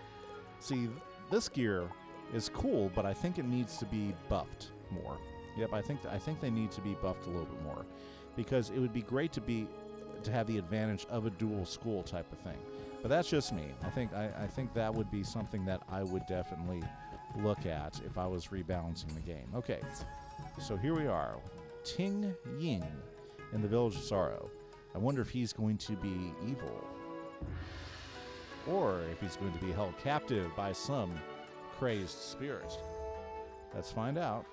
S1: See, this gear is cool, but I think it needs to be buffed more. Yep, I think they need to be buffed a little bit more. Because it would be great to have the advantage of a dual school type of thing. But that's just me. I think that would be something that I would definitely look at if I was rebalancing the game. Okay, so here we are. Ting Ying in the Village of Sorrow. I wonder if he's going to be evil. Or if he's going to be held captive by some crazed spirit. Let's find out.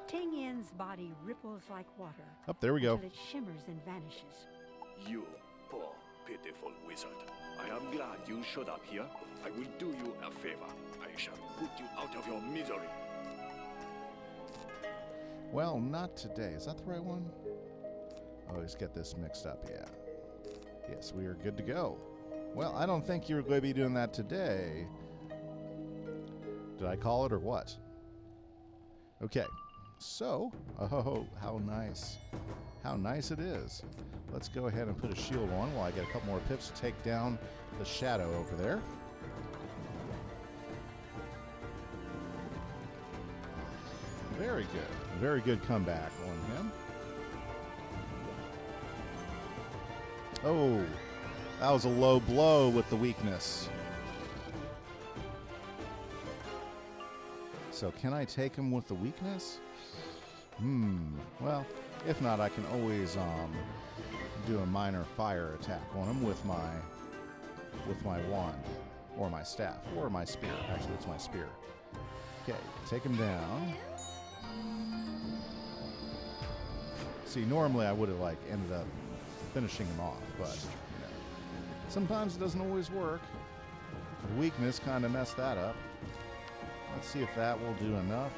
S5: Ting Yin's body ripples like water.
S1: Oh, there we go.
S5: Until it shimmers and vanishes.
S6: You poor, pitiful wizard. I am glad you showed up here. I will do you a favor. I shall put you out of your misery.
S1: Well, not today. Is that the right one? I always get this mixed up, yeah. Yes, we are good to go. Well, I don't think you were going to be doing that today. Did I call it or what? Okay. So, oh, how nice. How nice it is. Let's go ahead and put a shield on while I get a couple more pips to take down the shadow over there. Very good. Very good comeback on him. Oh, that was a low blow with the weakness. So can I take him with the weakness? Well, if not, I can always do a minor fire attack on him with my wand, or my staff, or my spear. Actually, it's my spear. Okay, take him down. See, normally I would have ended up finishing him off, but sometimes it doesn't always work. The weakness kind of messed that up. Let's see if that will do enough,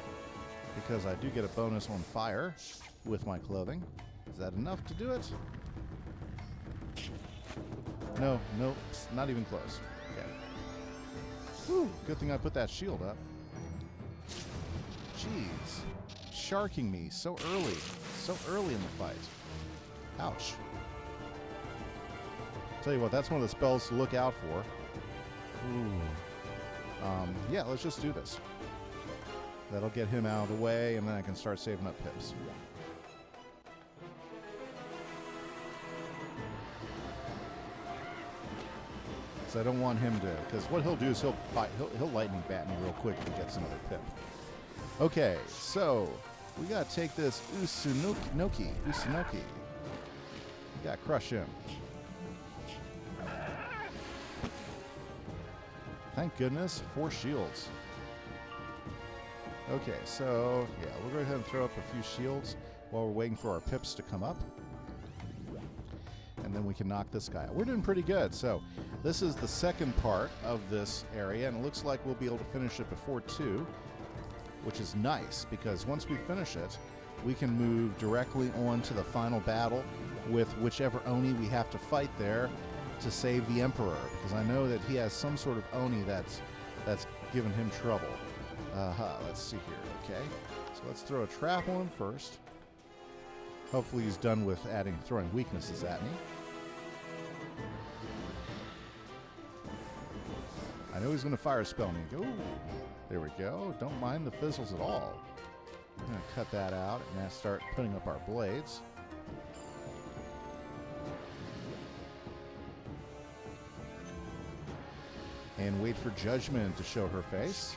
S1: because I do get a bonus on fire with my clothing. Is that enough to do it? No, not even close. Okay. Whew, good thing I put that shield up. Jeez. Sharking me so early in the fight. Ouch. Tell you what, that's one of the spells to look out for. Ooh. Yeah, let's just do this. That'll get him out of the way, and then I can start saving up pips. So I don't want him to, because what he'll do is he'll lightning bat me real quick if he gets another pip. Okay, so we gotta take this Usunoki. We gotta crush him. Thank goodness, 4 shields. Okay, so yeah, we'll go ahead and throw up a few shields while we're waiting for our pips to come up. And then we can knock this guy out. We're doing pretty good. So this is the second part of this area, and it looks like we'll be able to finish it before 2, which is nice, because once we finish it, we can move directly on to the final battle with whichever Oni we have to fight there to save the Emperor, because I know that he has some sort of Oni that's given him trouble. Let's see here. Okay, so let's throw a trap on him first. Hopefully he's done with throwing weaknesses at me. I know he's going to fire a spell on me. Ooh, there we go. Don't mind the fizzles at all. I'm going to cut that out and now start putting up our blades. And wait for Judgment to show her face.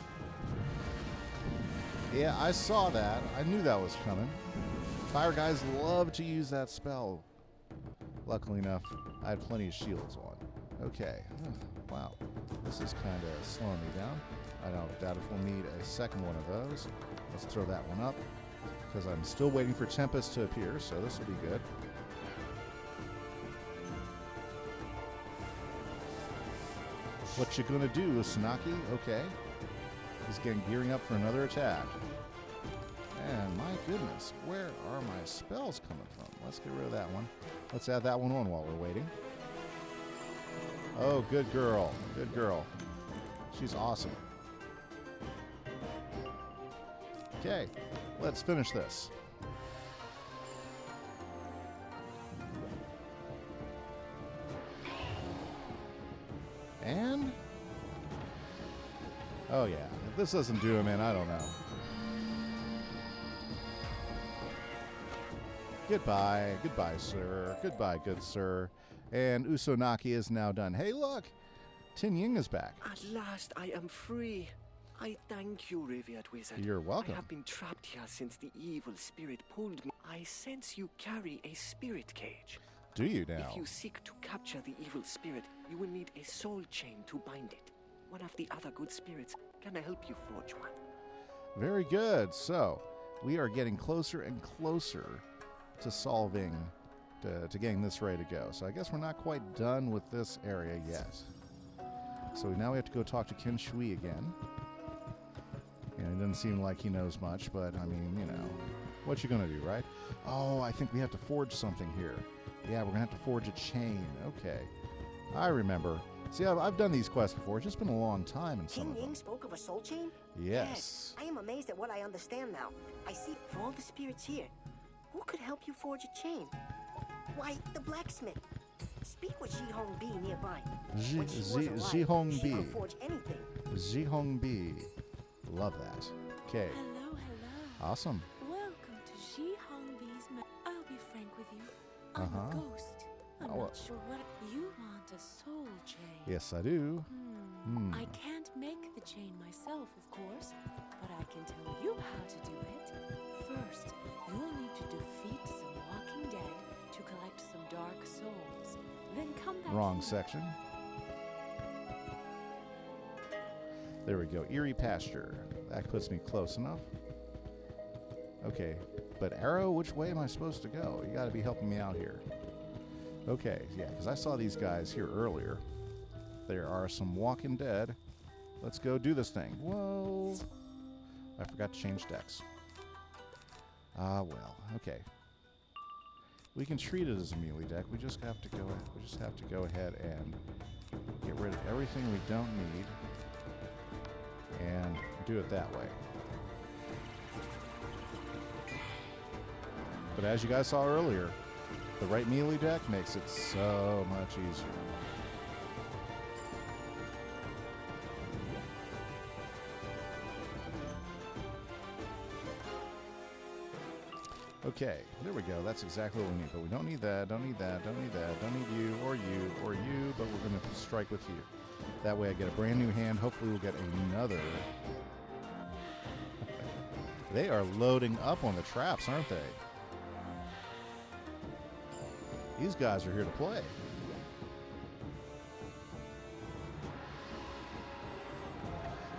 S1: Yeah, I saw that. I knew that was coming. Fire guys love to use that spell. Luckily enough, I had plenty of shields on. Okay. Wow. This is kind of slowing me down. I don't doubt if we'll need a second one of those. Let's throw that one up, because I'm still waiting for Tempest to appear, so this will be good. What you gonna do, Usunaki? Okay. He's gearing up for another attack. And my goodness, where are my spells coming from? Let's get rid of that one. Let's add that one on while we're waiting. Oh, good girl. Good girl. She's awesome. Okay, let's finish this. And? Oh yeah, if this doesn't do him in, I don't know. Goodbye. Goodbye, sir. Goodbye, good sir. And Usunaki is now done. Hey, look! Tin Ying is back.
S9: At last I am free. I thank you, Revered Wizard.
S1: You're welcome.
S9: I have been trapped here since the evil spirit pulled me. I sense you carry a spirit cage.
S1: Do you now?
S9: If you seek to capture the evil spirit, you will need a soul chain to bind it. One of the other good spirits can help you forge one.
S1: Very good. So, we are getting closer and closer to solving, to getting this ready to go. So I guess we're not quite done with this area yet. So now we have to go talk to Ken Shui again. And it doesn't seem like he knows much, but I mean, you know, what you gonna do, right? Oh, I think we have to forge something here. Yeah, we're gonna have to forge a chain. Okay, I remember. See, I've done these quests before. It's just been a long time in some
S3: Tin
S1: of them.
S3: Ying spoke of a soul chain?
S1: Yes.
S3: I am amazed at what I understand now. I see for all the spirits here. Who could help you forge a chain? Why, the blacksmith. Speak with Ji-Hong B nearby. When she was alive,
S1: Ji-Hong
S3: she
S1: B.
S3: could forge anything.
S1: Ji-Hong B. Love that. Okay.
S10: Hello, hello.
S1: Awesome.
S10: Welcome to Ji-Hong B's I'll be frank with you. I'm
S1: Uh-huh.
S10: a ghost. I'm
S1: Oh,
S10: not sure what you want. A soul chain.
S1: Yes, I do.
S10: I can't make the chain myself, of course, but I can tell you how to do it. First, you'll need to defeat some walking dead to collect some dark souls. Then come back.
S1: Wrong section. There we go. Eerie Pasture. That puts me close enough. Okay. But Arrow, which way am I supposed to go? You got to be helping me out here. Okay. Yeah, because I saw these guys here earlier. There are some walking dead. Let's go do this thing. Whoa. I forgot to change decks. Ah, well. Okay. We can treat it as a melee deck. We just have to go ahead and get rid of everything we don't need and do it that way. But as you guys saw earlier, the right melee deck makes it so much easier. Okay, there we go. That's exactly what we need. But we don't need that, don't need that, don't need that, don't need you, or you, but we're going to strike with you. That way I get a brand new hand. Hopefully we'll get another. They are loading up on the traps, aren't they? These guys are here to play.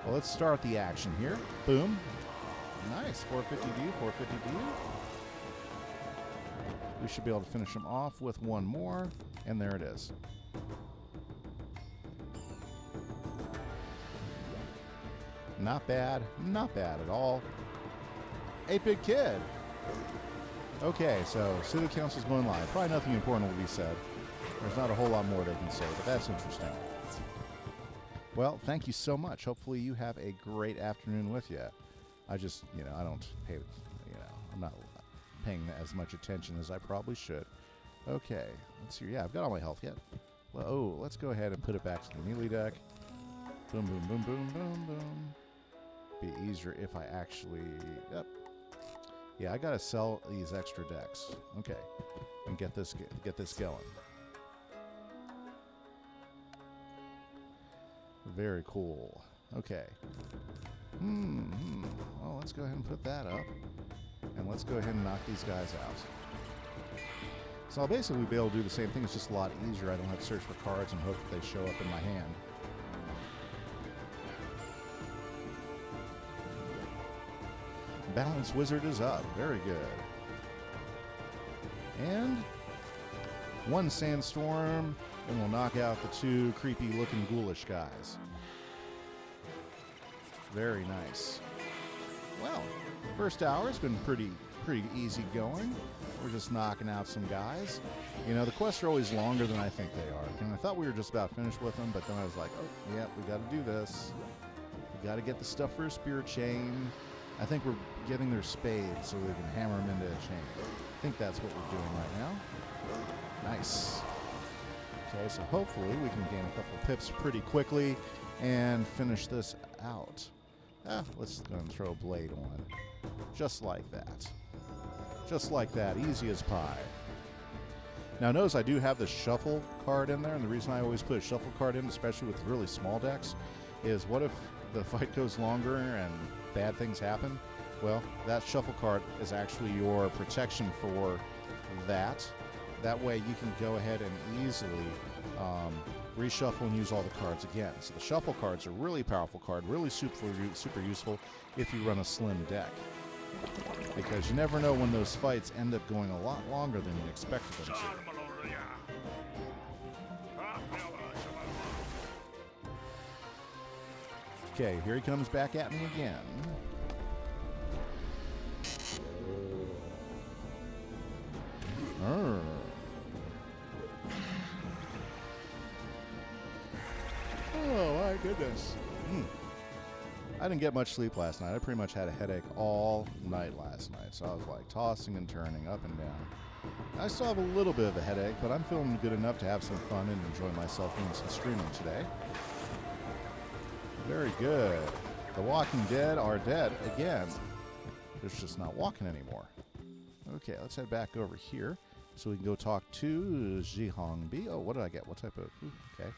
S1: Well, let's start the action here. Boom. Nice. 450 due, 450 due. We should be able to finish them off with one more. And there it is. Not bad. Not bad at all. 8-bit kid. Okay, so City Council's going live. Probably nothing important will be said. There's not a whole lot more they can say, but that's interesting. Well, thank you so much. Hopefully you have a great afternoon with you. I just, I don't pay, I'm not paying as much attention as I probably should. Okay, let's see. Yeah, I've got all my health yet. Well, oh, let's go ahead and put it back to the melee deck. Boom, boom, boom, boom, boom, boom. Be easier if I actually, yep. Yeah, I gotta sell these extra decks. Okay, and get this going. Very cool. Okay. Well, let's go ahead and put that up. And let's go ahead and knock these guys out. So I'll basically be able to do the same thing. It's just a lot easier. I don't have to search for cards and hope that they show up in my hand. Balance Wizard is up. Very good. And one Sandstorm, and we'll knock out the two creepy-looking ghoulish guys. Very nice. Well, first hour has been pretty easy going. We're just knocking out some guys. The quests are always longer than I think they are. And I thought we were just about finished with them, but then I was like, oh, yeah, we got to do this. We got to get the stuff for a spirit chain. I think we're getting their spades so we can hammer them into a chain. I think that's what we're doing right now. Nice. Okay, so hopefully we can gain a couple of pips pretty quickly and finish this out. Let's go and throw a blade on. Just like that. Just like that. Easy as pie. Now notice I do have the shuffle card in there, and the reason I always put a shuffle card in, especially with really small decks, is what if the fight goes longer and bad things happen? Well, that shuffle card is actually your protection for that. That way you can go ahead and easily reshuffle and use all the cards again. So the shuffle card's a really powerful card, really super useful if you run a slim deck. Because you never know when those fights end up going a lot longer than you expected them to. Okay, here he comes back at me again. Oh my goodness. I didn't get much sleep last night. I pretty much had a headache all night last night. So I was like tossing and turning up and down. I still have a little bit of a headache, but I'm feeling good enough to have some fun and enjoy myself doing some streaming today. Very good. The Walking Dead are dead again. They're just not walking anymore. Okay, let's head back over here so we can go talk to Jihongbi. Oh, what did I get? What type of... okay.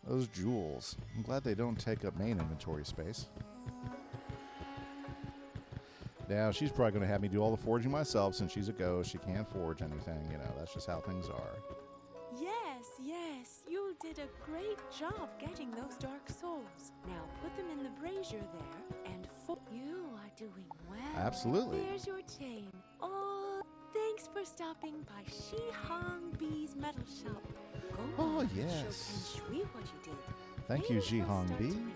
S1: Those jewels. I'm glad they don't take up main inventory space. Now, she's probably going to have me do all the forging myself since she's a ghost. She can't forge anything. That's just how things are.
S10: Yes, you did a great job getting those dark souls. Now put them in the brazier there, and you are doing well.
S1: Absolutely.
S10: There's your chain. Oh, thanks for stopping by Jihongbi's metal shop. Go on,
S1: yes.
S10: show Ken Shui what you did.
S1: Thank you, Jihongbi.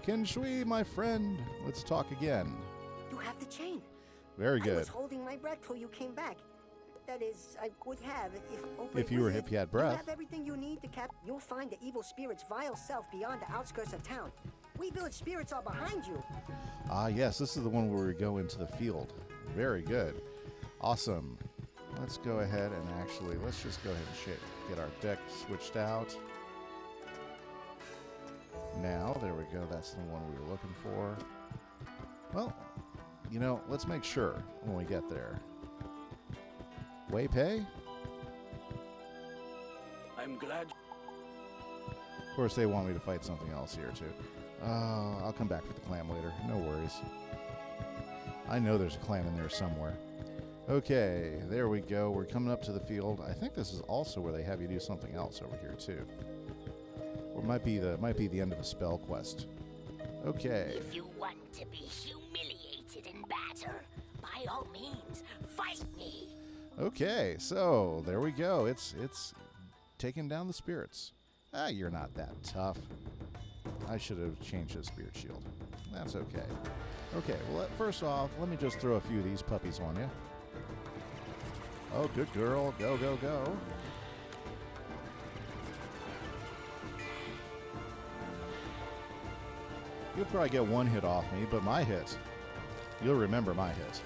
S1: Ken Shui, my friend. Let's talk again.
S3: You have the chain.
S1: Very good.
S3: I was holding my breath till you came back. That is, I would have
S1: if you had breath.
S3: You have everything you need to You'll find the evil spirit's vile self beyond the outskirts of town. We village spirits are behind you.
S1: Ah, yes, this is the one where we go into the field. Very good. Awesome. Let's go ahead and let's just go ahead and get our deck switched out. Now, there we go. That's the one we were looking for. Well, you know, let's make sure when we get there. Wei Pei?
S6: I'm glad.
S1: Of course, they want me to fight something else here, too. I'll come back for the clam later. No worries. I know there's a clam in there somewhere. Okay, there we go. We're coming up to the field. I think this is also where they have you do something else over here, too. Or it might be the end of a spell quest. Okay.
S8: If you want to be humiliated in battle, by all means, fight me.
S1: Okay, so there we go. It's taking down the spirits. Ah, you're not that tough. I should have changed his spirit shield. That's okay. Okay, well, first off, let me just throw a few of these puppies on you. Oh, good girl. Go, go, go. You'll probably get one hit off me, but my hit, you'll remember my hit.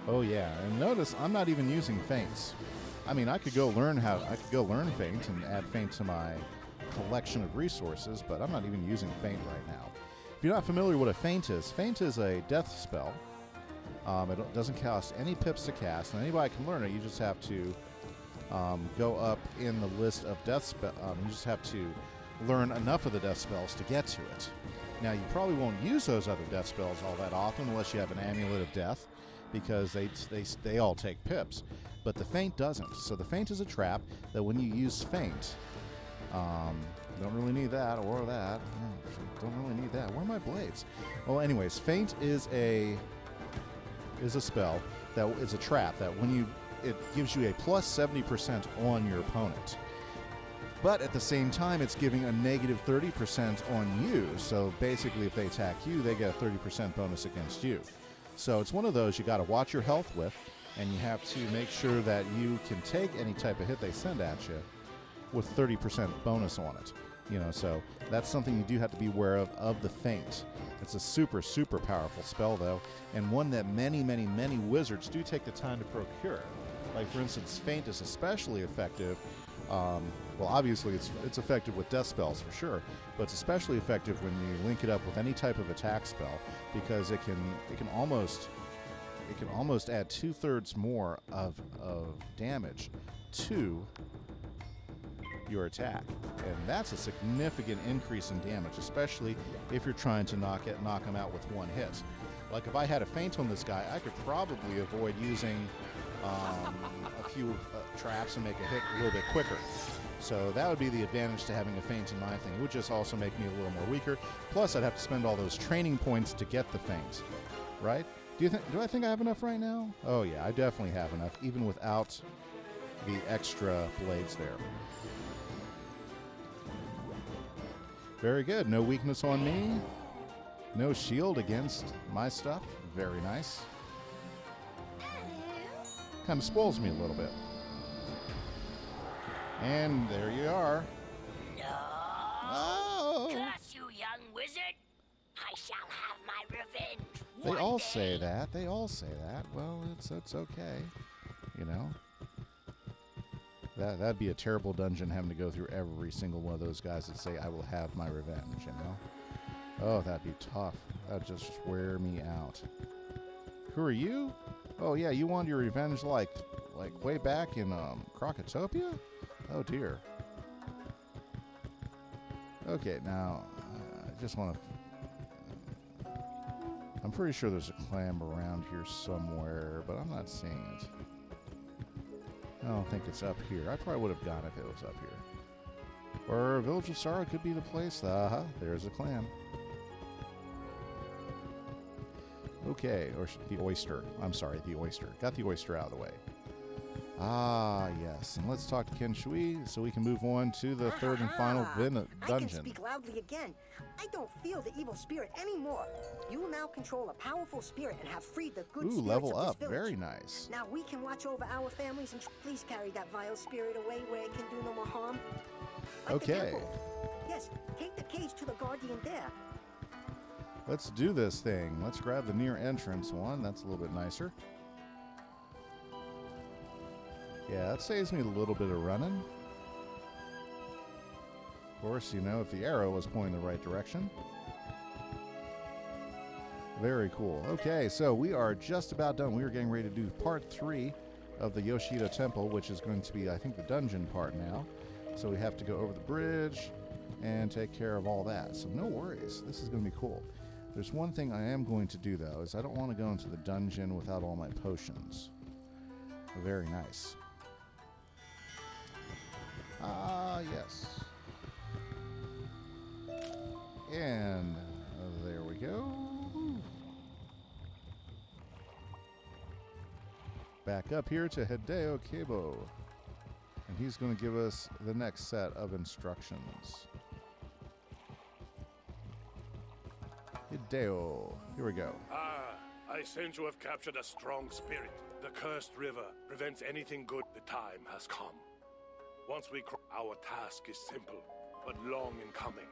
S1: Oh yeah, and notice I'm not even using feints. I mean, I could go learn feint and add feint to my collection of resources, but I'm not even using feint right now. If you're not familiar with what a feint is a death spell. It doesn't cost any pips to cast, and anybody can learn it. You just have to go up in the list of death spells. You just have to learn enough of the death spells to get to it. Now, you probably won't use those other death spells all that often unless you have an Amulet of Death, because they all take pips. But the feint doesn't. So the feint is a trap that when you use feint, don't really need that or that. Don't really need that. Where are my blades? Well, anyways, feint is a spell that is a trap that it gives you a plus 70% on your opponent. But at the same time, it's giving a negative 30% on you. So basically, if they attack you, they get a 30% bonus against you. So it's one of those you got to watch your health with, and you have to make sure that you can take any type of hit they send at you with 30% bonus on it. You know, so that's something you do have to be aware of the feint. It's a super, super powerful spell, though, and one that many, many, many wizards do take the time to procure. Like, for instance, feint is especially effective. Well, obviously, it's effective with death spells for sure, but it's especially effective when you link it up with any type of attack spell, because it can almost add 2/3 more of damage to your attack, and that's a significant increase in damage, especially if you're trying to knock him out with one hit. Like, if I had a feint on this guy, I could probably avoid using a few traps and make a hit a little bit quicker. So that would be the advantage to having a feint in my thing. It would just also make me a little more weaker. Plus, I'd have to spend all those training points to get the feint, right? Do I think I have enough right now? Oh yeah, I definitely have enough, even without the extra blades there. Very good. No weakness on me. No shield against my stuff. Very nice. Kind of spoils me a little bit. And there you are.
S8: No.
S1: Oh.
S8: Curse you, young wizard. I shall have my revenge.
S1: They all say that. They all say that. Well, it's okay. You know. That'd be a terrible dungeon, having to go through every single one of those guys that say, I will have my revenge, you know? Oh, that'd be tough. That'd just wear me out. Who are you? Oh, yeah, you wanted your revenge like way back in Crocotopia? Oh, dear. Okay, now, I just want to... I'm pretty sure there's a clam around here somewhere, but I'm not seeing it. I don't think it's up here. I probably would have gone if it was up here. Or Village of Sorrow could be the place. There's a clam. Okay, or the oyster. I'm sorry, the oyster. Got the oyster out of the way. Ah, yes. And let's talk to Ken Shui so we can move on to the third and final dungeon.
S3: I can speak loudly again. I don't feel the evil spirit anymore. You now control a powerful spirit and have freed the good spirits
S1: level
S3: of this
S1: up.
S3: village.
S1: Very nice.
S3: Now we can watch over our families and please carry that vile spirit away where it can do no more harm. Like
S1: okay.
S3: The temple. Yes, take the cage to the guardian there.
S1: Let's do this thing. Let's grab the near entrance one. That's a little bit nicer. Yeah, that saves me a little bit of running. course, you know, if the arrow was pointing the right direction. Very cool. Okay, so we are just about done. We are getting ready to do part 3 of the Yoshida Temple, which is going to be, I think, the dungeon part now. So we have to go over the bridge and take care of all that. So no worries. This is going to be cool. There's one thing I am going to do, though, is I don't want to go into the dungeon without all my potions. Very nice. Ah, yes. And there we go. Back up here to Hideo Keibo. And he's going to give us the next set of instructions. Hideo. Here we go.
S2: Ah, I sense you have captured a strong spirit. The cursed river prevents anything good. The time has come. Once we cross, our task is simple, but long in coming.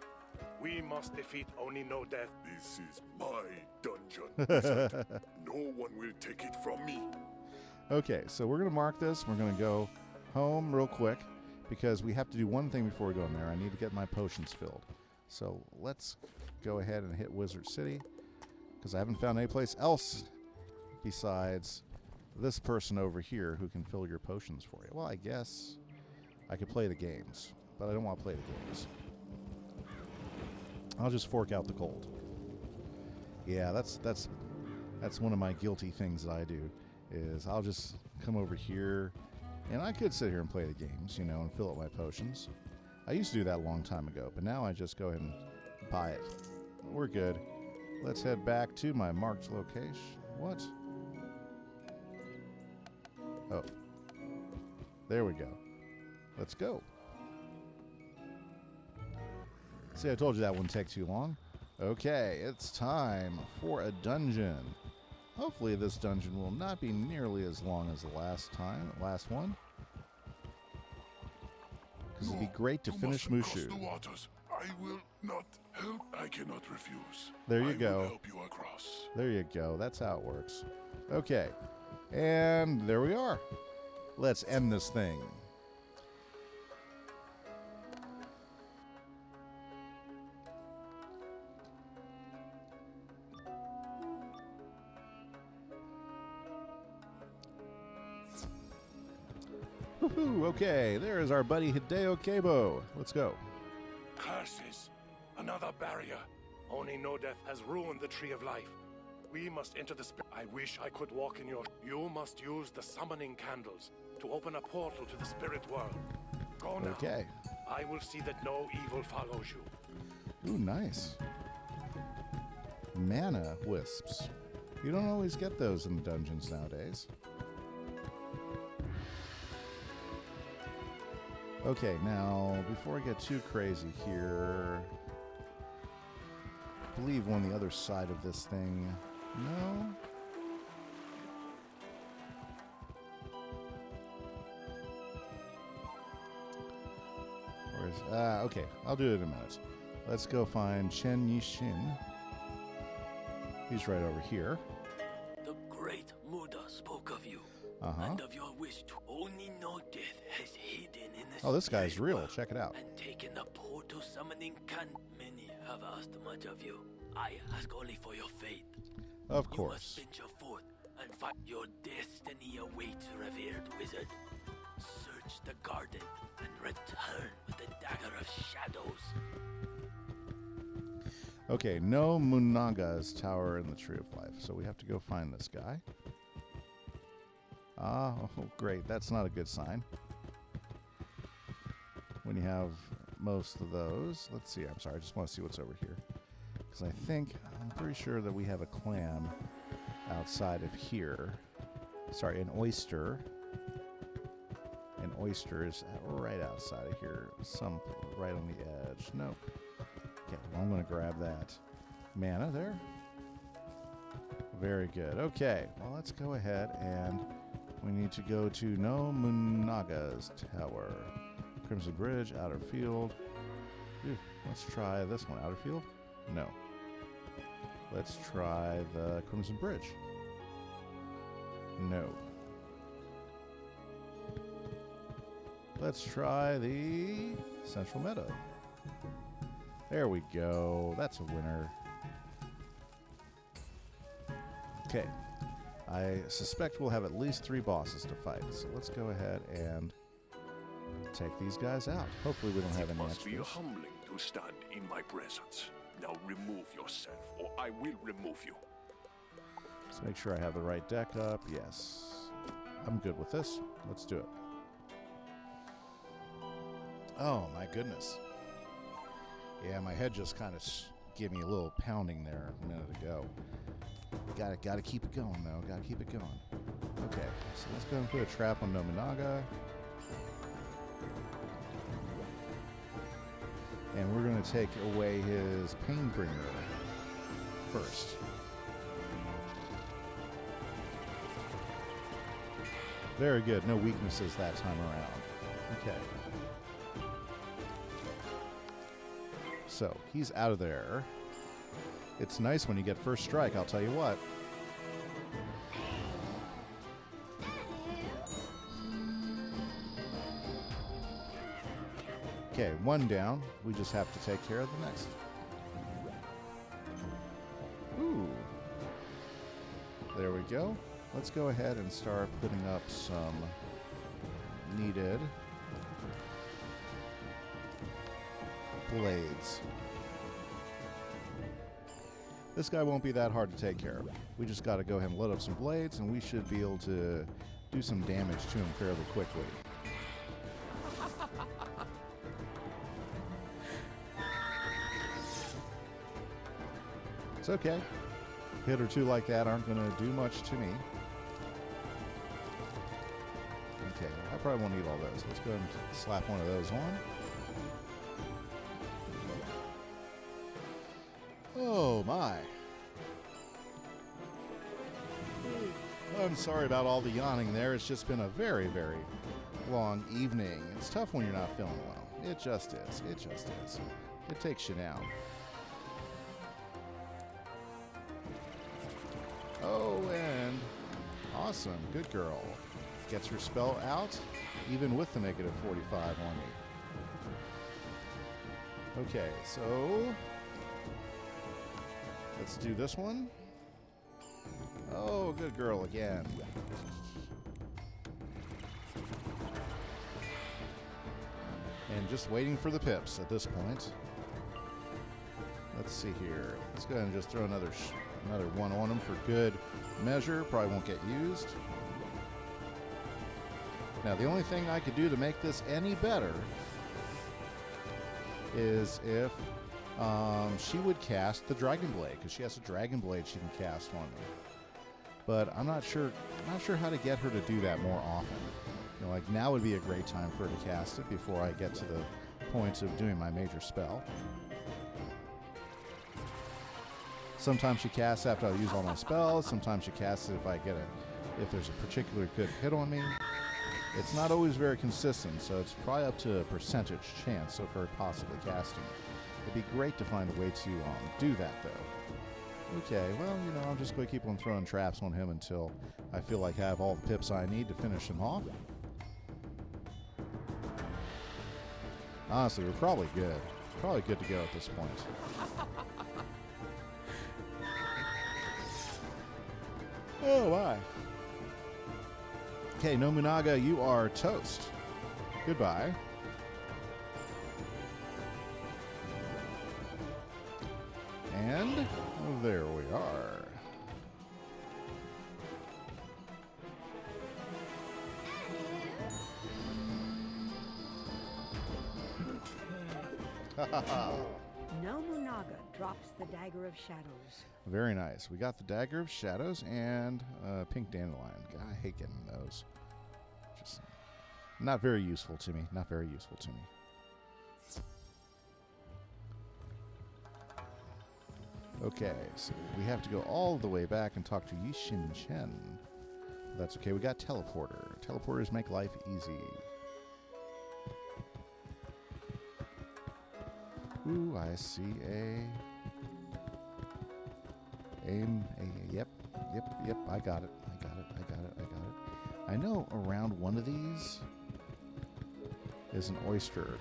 S2: We must defeat Oni no Death.
S6: This is my dungeon. No one will take it from me.
S1: Okay, so we're going to mark this. We're going to go home real quick because we have to do one thing before we go in there. I need to get my potions filled. So let's go ahead and hit Wizard City because I haven't found any place else besides this person over here who can fill your potions for you. Well, I guess I could play the games, but I don't want to play the games. I'll just fork out the gold. Yeah, that's one of my guilty things that I do is I'll just come over here and I could sit here and play the games, you know, and fill up my potions. I used to do that a long time ago, but now I just go ahead and buy it. We're good. Let's head back to my marked location. What? Oh. There we go. Let's go. See, I told you that wouldn't take too long. Okay, it's time for a dungeon. Hopefully this dungeon will not be nearly as long as the last one. Because it'd be great to finish Mooshoo.
S6: The waters. I will not help. I cannot refuse.
S1: There you go.
S6: I will help you across.
S1: There you go. That's how it works. Okay. And there we are. Let's end this thing. Woohoo! Okay, there is our buddy Hideo Keibo. Let's go.
S2: Curses! Another barrier. Oni no Death has ruined the Tree of Life. We must enter the spirit. I wish I could walk in your... You must use the summoning candles to open a portal to the spirit world. Go now.
S1: Okay.
S2: I will see that no evil follows you.
S1: Ooh, nice. Mana wisps. You don't always get those in the dungeons nowadays. Okay, now, before I get too crazy here, I believe on the other side of this thing, no? Or is, okay, I'll do it in a minute. Let's go find Chen Yixin. He's right over here.
S11: The great Muda spoke of you, and of your wish to Oni no Death has hidden in the
S1: Oh, this guy's
S11: spirit
S1: real.
S11: world
S1: Check it out.
S11: and taken the portal summoning can. Many have asked much of you. I ask only for your faith.
S1: Of
S11: You
S1: course.
S11: must venture forth and find your destiny awaits, revered wizard. Search the garden and return with the dagger of shadows.
S1: Okay, no Munaga's tower in the Tree of Life, so we have to go find this guy. Ah, oh, great. That's not a good sign. When you have most of those. Let's see. I'm sorry. I just want to see what's over here. Because I'm pretty sure that we have a clam outside of here. Sorry, an oyster. An oyster is right outside of here. Right on the edge. Nope. Okay, well, I'm going to grab that mana there. Very good. Okay, well, let's go ahead and we need to go to No Munaga's Tower. Crimson Bridge, Outer Field. Ooh, let's try this one. Outer Field? No. Let's try the Crimson Bridge. No. Let's try the Central Meadow. There we go. That's a winner. Okay. I suspect we'll have at least 3 bosses to fight. So let's go ahead and take these guys out. Hopefully we don't have any
S6: It must be
S1: extras.
S6: humbling to stand in my presence. Now remove yourself, or I will remove you.
S1: Let's make sure I have the right deck up. Yes. I'm good with this. Let's do it. Oh, my goodness. Yeah, my head just kind of gave me a little pounding there a minute ago. Gotta keep it going, though. Gotta keep it going. Okay, so let's go and put a trap on Nobunaga. And we're going to take away his Painbringer first. Very good. No weaknesses that time around. Okay. So, he's out of there. It's nice when you get first strike, I'll tell you what. Okay, 1 down. We just have to take care of the next. Ooh. There we go. Let's go ahead and start putting up some needed blades. This guy won't be that hard to take care of. We just got to go ahead and load up some blades, and we should be able to do some damage to him fairly quickly. It's okay. A hit or 2 like that aren't going to do much to me. Okay, I probably won't need all those. Let's go ahead and slap one of those on. Oh, my. I'm sorry about all the yawning there. It's just been a very, very long evening. It's tough when you're not feeling well. It just is. It just is. It takes you down. Oh, and awesome. Good girl. Gets her spell out, even with the negative 45 on me. Okay, so let's do this one. Oh, good girl again. And just waiting for the pips at this point. Let's see here. Let's go ahead and just throw another one on him for good measure. Probably won't get used. Now, the only thing I could do to make this any better is if she would cast the Dragon Blade, because she has a Dragon Blade she can cast on me. But I'm not sure how to get her to do that more often. You know, like now would be a great time for her to cast it before I get to the point of doing my major spell. Sometimes she casts after I use all my spells. Sometimes she casts it if there's a particular good hit on me. It's not always very consistent, so it's probably up to a percentage chance of her possibly casting it. It'd be great to find a way to do that, though. Okay, well, you know, I'm just going to keep on throwing traps on him until I feel like I have all the pips I need to finish him off. Honestly, we're probably good. Probably good to go at this point. Oh, my. Okay, Nobunaga, you are toast. Goodbye. And there we are.
S5: Nobunaga drops the Dagger of Shadows.
S1: Very nice. We got the Dagger of Shadows and Pink Dandelion. God, I hate getting those. Just not very useful to me. Not very useful to me. Okay, so we have to go all the way back and talk to Yishin Chen. That's okay. We got Teleporter. Teleporters make life easy. Ooh, I see yep, I got it. I know around one of these is an oyster.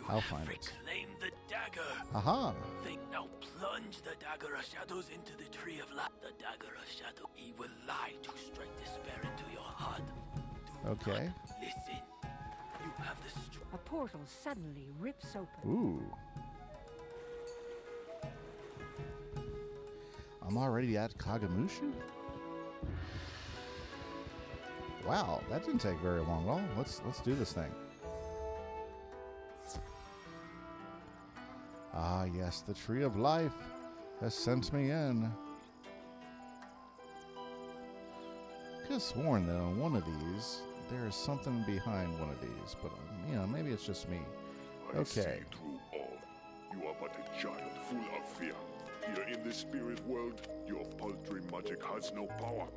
S1: I'll find it.
S11: Reclaim the dagger.
S1: Aha.
S11: Think now plunge the dagger of shadows into the tree of life. The dagger of shadow. He will lie to strike despair into your heart. Do
S1: Okay.
S11: not listen. You have the strength.
S5: A portal suddenly rips open.
S1: Ooh. I'm already at Kagamushu? Wow, that didn't take very long. Well, let's do this thing. Ah, yes, the Tree of Life has sent me in. Could have sworn that on one of these, there is something behind one of these, but, maybe it's just me.
S6: I see
S1: Okay.
S6: through all. You are but a child full of fear. Here in the spirit world, your paltry magic has no power.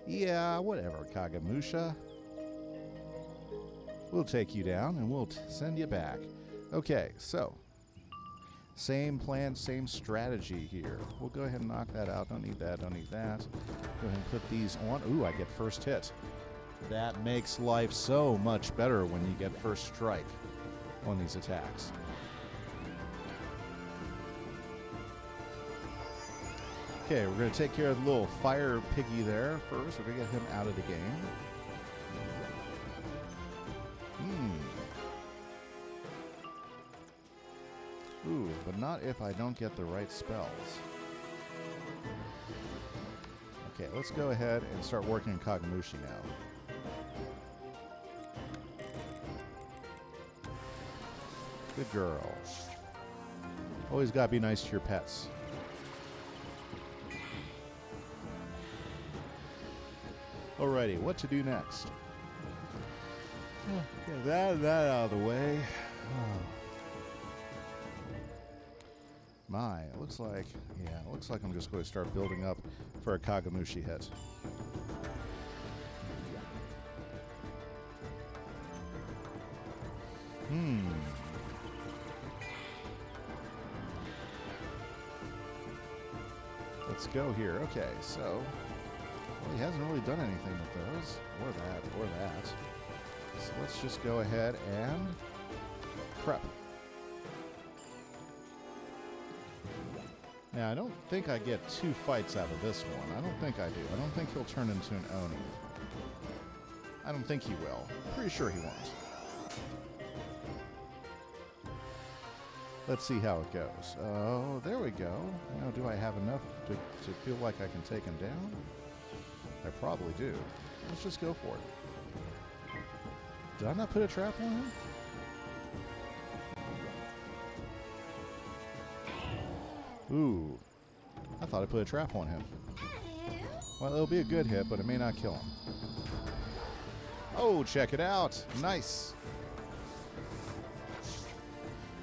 S1: Yeah, whatever, Kagamusha. We'll take you down and we'll send you back. Okay, so same plan, same strategy here. We'll go ahead and knock that out. Don't need that, don't need that. Go ahead and put these on. Ooh, I get first hit. That makes life so much better when you get first strike on these attacks. Okay, we're going to take care of the little fire piggy there first. We're going to get him out of the game. Ooh, but not if I don't get the right spells. Okay, let's go ahead and start working on Kagamushi now. Good girl. Always got to be nice to your pets. Alrighty, what to do next? Get that out of the way. Oh. My, it looks like I'm just going to start building up for a Kagamushi hit. Let's go here. Okay, so well, he hasn't really done anything with those, or that. So let's just go ahead and prep. Now, I don't think I get 2 fights out of this one. I don't think I do. I don't think he'll turn into an Oni. I don't think he will. Pretty sure he won't. Let's see how it goes. Oh, there we go. Now, do I have enough to feel like I can take him down? I probably do. Let's just go for it. Did I not put a trap on him? Ooh. I thought I put a trap on him. Well, it'll be a good hit, but it may not kill him. Oh, check it out. Nice.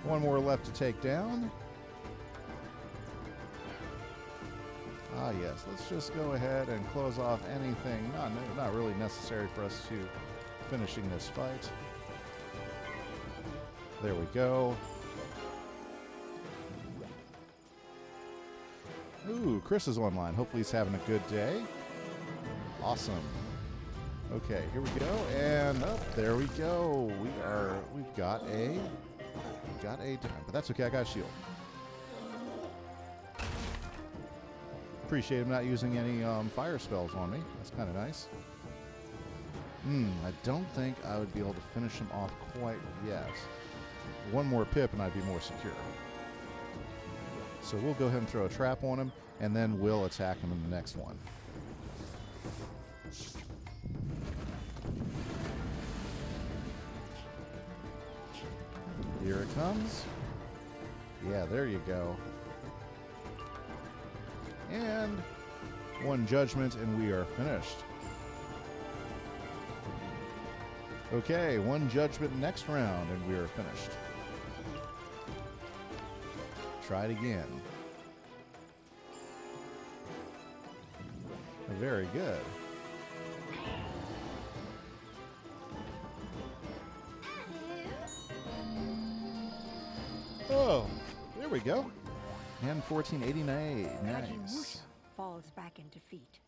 S1: One more left to take down. Ah, yes. Let's just go ahead and close off anything not really necessary for us to finishing this fight. There we go. Ooh, Chris is online. Hopefully he's having a good day. Awesome. Okay, here we go. And there we go. We've got a dime, but that's okay. I got a shield. Appreciate him not using any fire spells on me. That's kind of nice. I don't think I would be able to finish him off quite yet. One more pip and I'd be more secure. So we'll go ahead and throw a trap on him, and then we'll attack him in the next one. Here it comes. Yeah, there you go. And one judgment, and we are finished. Okay, one judgment next round, and we are finished. Try it again. Very good. Oh, there we go. And 1489. Nice.
S5: Mooshoo falls back in defeat.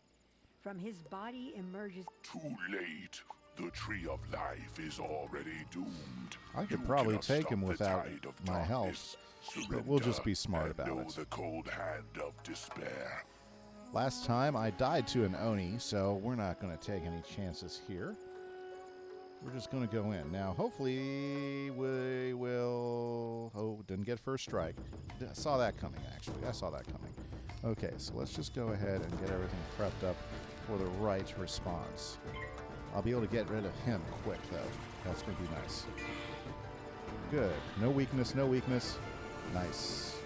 S5: From his body emerges...
S6: Too late.
S12: The tree of life is already doomed.
S1: I could
S12: You
S1: probably
S12: cannot
S1: take
S12: stop
S1: him
S12: the
S1: without
S12: tide of
S1: my
S12: darkness.
S1: help, but we'll just be smart
S12: Surrender
S1: about
S12: and
S1: it.
S12: know the cold hand of despair.
S1: Last time I died to an Oni, so we're not going to take any chances here. We're just going to go in. Now, hopefully we will... Oh, didn't get first strike. I saw that coming, actually. I saw that coming. Okay, so let's just go ahead and get everything prepped up for the right response. I'll be able to get rid of him quick, though. That's going to be nice. Good. No weakness, no weakness. Nice.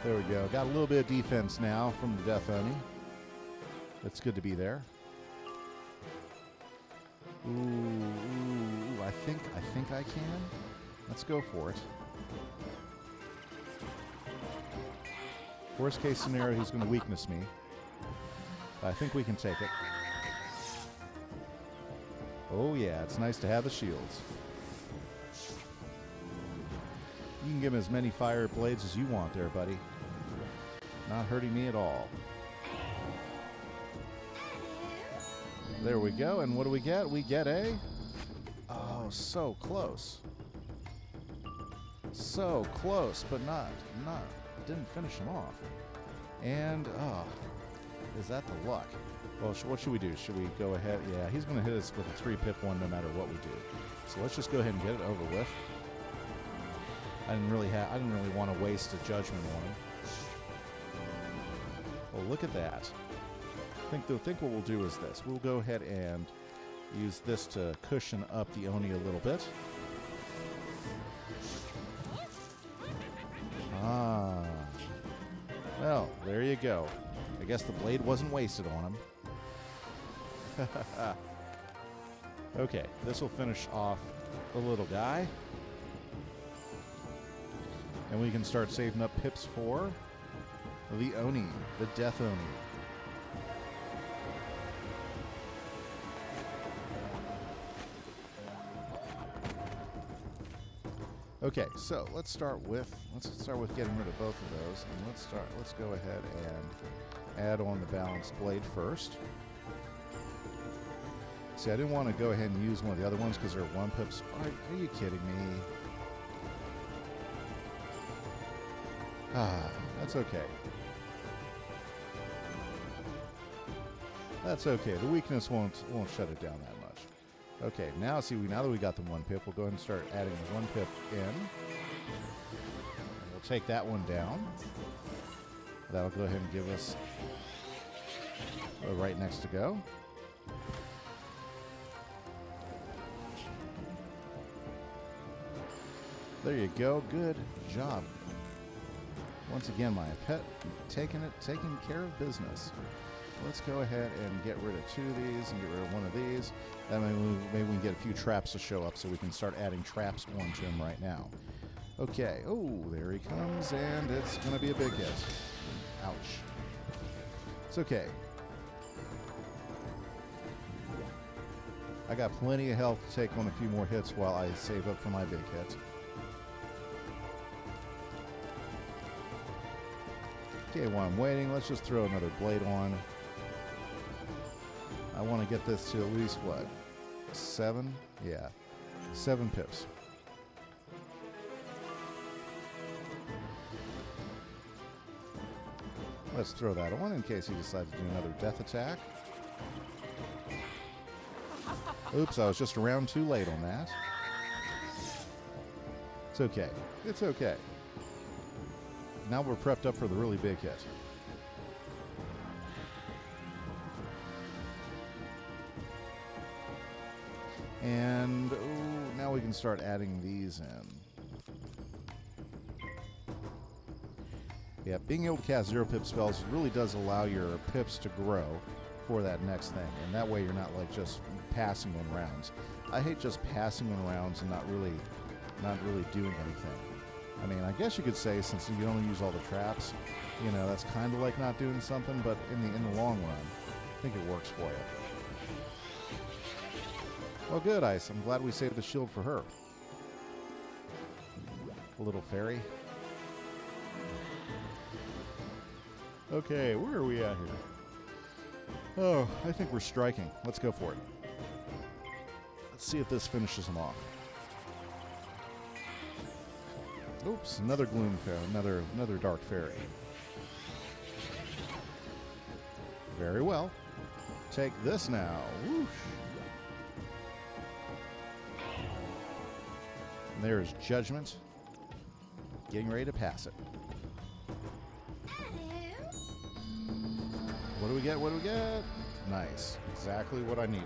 S1: There we go. Got a little bit of defense now from the Death Oni. It's good to be there. Ooh, I think I can. Let's go for it. Worst case scenario, he's going to weakness me. But I think we can take it. Oh yeah, it's nice to have the shields. You can give him as many fire blades as you want there, buddy. Not hurting me at all. There we go. And what do we get? We get a... Oh, so close. So close, but not. Didn't finish him off. And, is that the luck? Well, what should we do? Should we go ahead? Yeah, he's going to hit us with a 3-pip one no matter what we do. So let's just go ahead and get it over with. I didn't really want to waste a judgment on him. Well, look at that. I think what we'll do is this. We'll go ahead and use this to cushion up the Oni a little bit. Ah. Well, there you go. I guess the blade wasn't wasted on him. Okay, this will finish off the little guy. And we can start saving up pips for the Oni, the Death Oni. Okay, so let's start with getting rid of both of those, and let's go ahead and add on the balanced blade first. See, I didn't want to go ahead and use one of the other ones because they're 1-pips. Are you kidding me? Ah, that's okay. That's okay. The weakness won't shut it down that much. Okay, now that we got the 1-pip, we'll go ahead and start adding the 1-pip in. And we'll take that one down. That'll go ahead and give us a right next to go. There you go. Good job. Once again, my pet taking care of business. Let's go ahead and get rid of 2 of these and get rid of 1 of these. That maybe we can get a few traps to show up so we can start adding traps onto him right now. Okay. Oh, there he comes, and it's going to be a big hit. Ouch. It's okay. I got plenty of health to take on a few more hits while I save up for my big hit. Okay, while I'm waiting, let's just throw another blade on. I want to get this to at least, what, 7? Yeah, 7 pips. Let's throw that on in case he decides to do another death attack. Oops, I was just around too late on that. It's okay. It's okay. Now we're prepped up for the really big hit. And now we can start adding these in. Yeah, being able to cast 0-pip spells really does allow your pips to grow for that next thing. And that way you're not like just passing on rounds. I hate just passing on rounds and not really doing anything. I mean, I guess you could say since you only use all the traps, you know, that's kind of like not doing something, but in the long run, I think it works for you. Well, good, Ice. I'm glad we saved the shield for her. A little fairy. Okay, where are we at here? Oh, I think we're striking. Let's go for it. Let's see if this finishes him off. Oops, another gloom fairy, another dark fairy. Very well. Take this now. Whoosh. And there's Judgment. Getting ready to pass it. What do we get? What do we get? Nice. Exactly what I needed.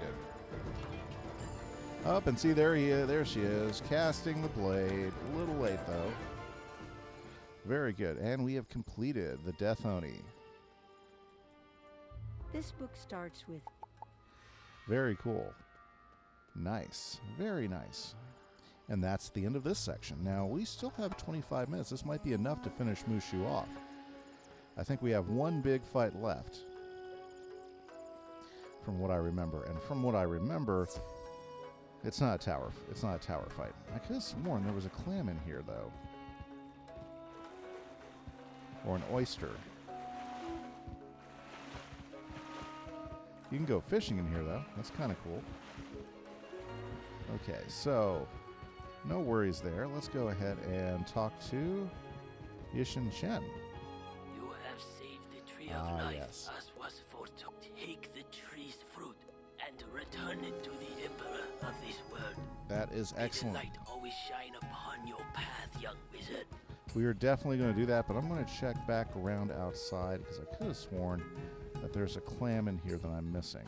S1: Up and see, there she is, casting the blade. A little late, though. Very good. And we have completed the Death Oni.
S5: This book starts with...
S1: Very cool. Nice. Very nice. And that's the end of this section. Now, we still have 25 minutes. This might be enough to finish Mooshoo off. I think we have one big fight left. From what I remember. And from what I remember, it's not a tower. It's not a tower fight. I could have sworn there was a clam in here, though. Or an oyster. You can go fishing in here, though. That's kind of cool. Okay, so no worries there. Let's go ahead and talk to Yishin Chen.
S11: You have saved the tree of life,
S1: Yes.
S11: as was foretold. Take the tree's fruit and return it to the Emperor of this world.
S1: That is excellent.
S11: May the light always shine upon your path, young wizard.
S1: We are definitely going to do that, but I'm going to check back around outside because I could have sworn that there's a clam in here that I'm missing.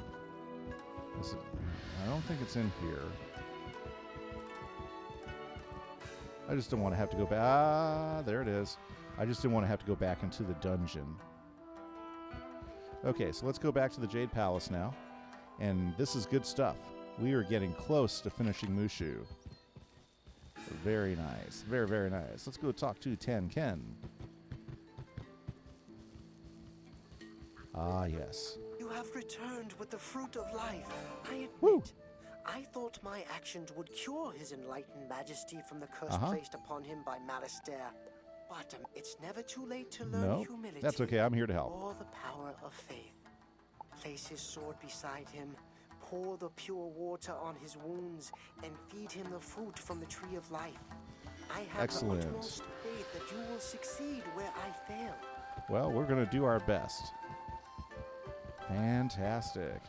S1: I don't think it's in here. I just don't want to have to go back. Ah, there it is. I just didn't want to have to go back into the dungeon. Okay, so let's go back to the Jade Palace now. And this is good stuff. We are getting close to finishing Mooshoo. Very nice. Very, very nice. Let's go talk to Tan Ken. Ah, yes.
S7: You have returned with the fruit of life. I admit,
S1: Woo.
S7: I thought my actions would cure his enlightened majesty from the curse placed upon him by Malistaire. But it's never too late to learn humility.
S1: That's okay. I'm here to help.
S7: Or the power of faith. Place his sword beside him, pour the pure water on his wounds, and feed him the fruit from the tree of life. I have
S1: Excellent.
S7: the utmost faith that you will succeed where I fail.
S1: Well, we're going to do our best. Fantastic.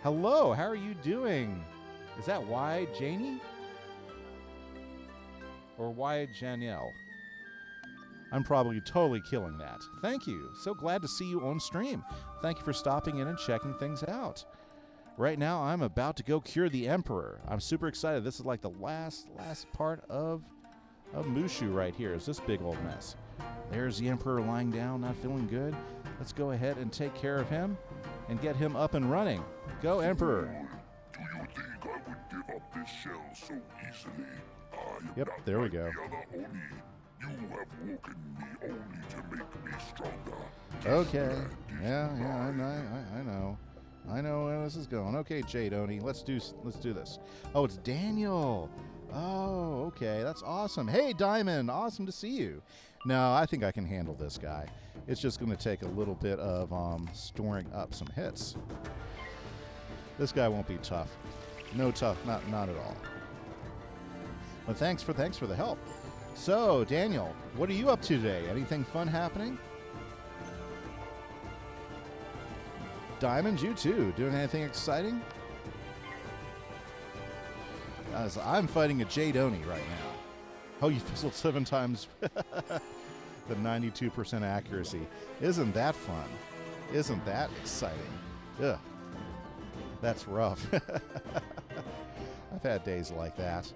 S1: Hello, how are you doing? Is that Y Janie? Or Y Janielle? I'm probably totally killing that. Thank you. So glad to see you on stream. Thank you for stopping in and checking things out. Right now, I'm about to go cure the Emperor. I'm super excited. This is like the last part of Mooshoo right here. Is this big old mess. There's the Emperor lying down, not feeling good. Let's go ahead and take care of him and get him up and running. Go, Emperor.
S12: Do you think I would give up this shell so easily?
S1: Yep, there we go.
S12: The other Oni. You have woken me only to make me stronger.
S1: Okay. Yeah, I know. I know where this is going. Okay, Jade Oni, let's do this. Oh, it's Daniel. Oh, okay, that's awesome. Hey, Diamond, awesome to see you. No, I think I can handle this guy. It's just going to take a little bit of storing up some hits. This guy won't be tough. No tough, not at all. But thanks for the help. So, Daniel, what are you up to today? Anything fun happening? Diamond, you too. Doing anything exciting? I'm fighting a Jade Oni right now. Oh, you fizzled 7 times. The 92% accuracy. Isn't that fun? Isn't that exciting? Ugh. That's rough. I've had days like that.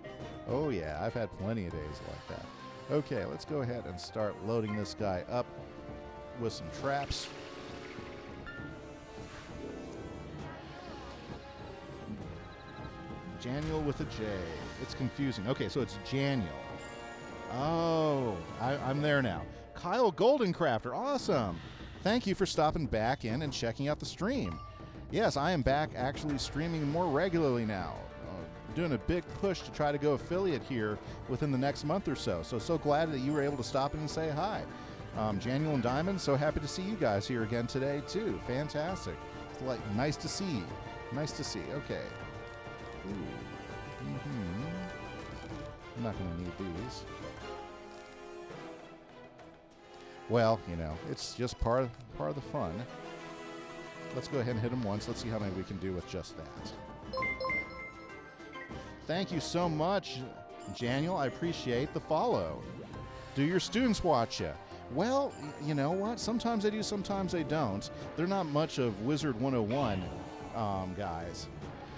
S1: Oh yeah, I've had plenty of days like that. Okay, let's go ahead and start loading this guy up with some traps. Janiel with a J. It's confusing. Okay, so it's Janiel. Oh, I'm there now. Kyle Goldencrafter, awesome. Thank you for stopping back in and checking out the stream. Yes, I am back actually streaming more regularly now. Doing a big push to try to go affiliate here within the next month or so. So glad that you were able to stop in and say hi. Januel and Diamond, so happy to see you guys here again today, too. Fantastic. It's like, nice to see. Nice to see. Okay. Ooh. I'm not going to need these. Well, you know, it's just part of the fun. Let's go ahead and hit them once. Let's see how many we can do with just that. Thank you so much, Januel. I appreciate the follow. Do your students watch you? Well, you know what? Sometimes they do, sometimes they don't. They're not much of Wizard 101 guys.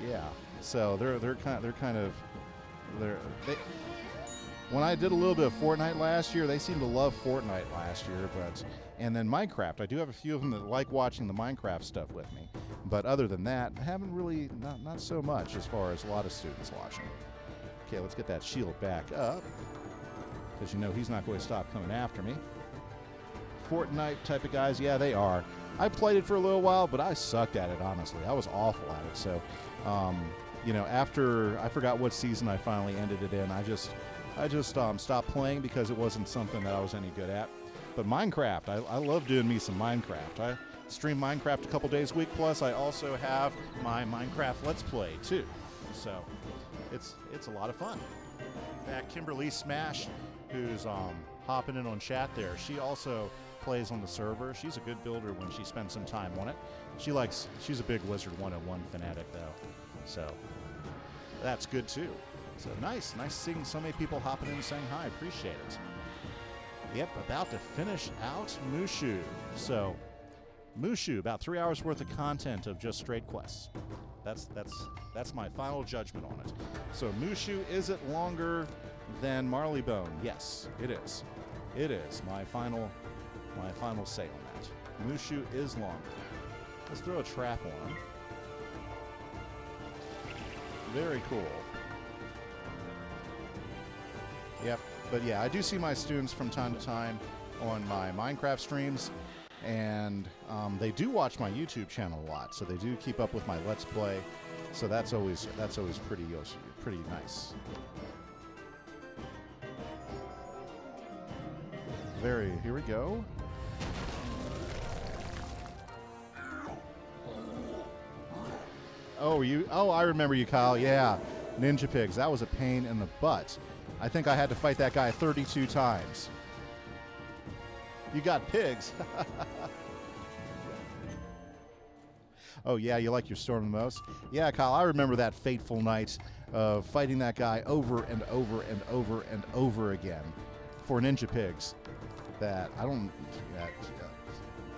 S1: Yeah. So when I did a little bit of Fortnite last year, they seemed to love Fortnite last year, and then Minecraft. I do have a few of them that like watching the Minecraft stuff with me. But other than that, I haven't really, not so much as far as a lot of students watching. Okay, let's get that shield back up, because you know he's not going to stop coming after me. Fortnite type of guys, yeah, they are. I played it for a little while, but I sucked at it, honestly. I was awful at it. So, you know, after I forgot what season I finally ended it in, I just stopped playing because it wasn't something that I was any good at. But Minecraft, I love doing me some Minecraft. I stream Minecraft a couple days a week, plus I also have my Minecraft Let's Play, too. So, it's a lot of fun. In fact, Kimberly Smash, who's hopping in on chat there, she also plays on the server. She's a good builder when she spends some time on it. She's a big Wizard 101 fanatic, though. So, that's good, too. So, nice seeing so many people hopping in and saying hi. Appreciate it. Yep, about to finish out Mooshoo. So, Mooshoo, about 3 hours worth of content of just straight quests. That's my final judgment on it. So, Mooshoo, is it longer than Marleybone? Yes, it is. It is my final say on that. Mooshoo is longer. Let's throw a trap on him. Very cool. Yep, but yeah, I do see my students from time to time on my Minecraft streams, and they do watch my YouTube channel a lot, so they do keep up with my Let's Play. So that's always pretty nice. Here we go. Oh, I remember you, Kyle. Yeah, Ninja Pigs. That was a pain in the butt. I think I had to fight that guy 32 times. You got pigs. Oh, yeah, you like your storm the most? Yeah, Kyle, I remember that fateful night of fighting that guy over and over and over and over again for Ninja Pigs.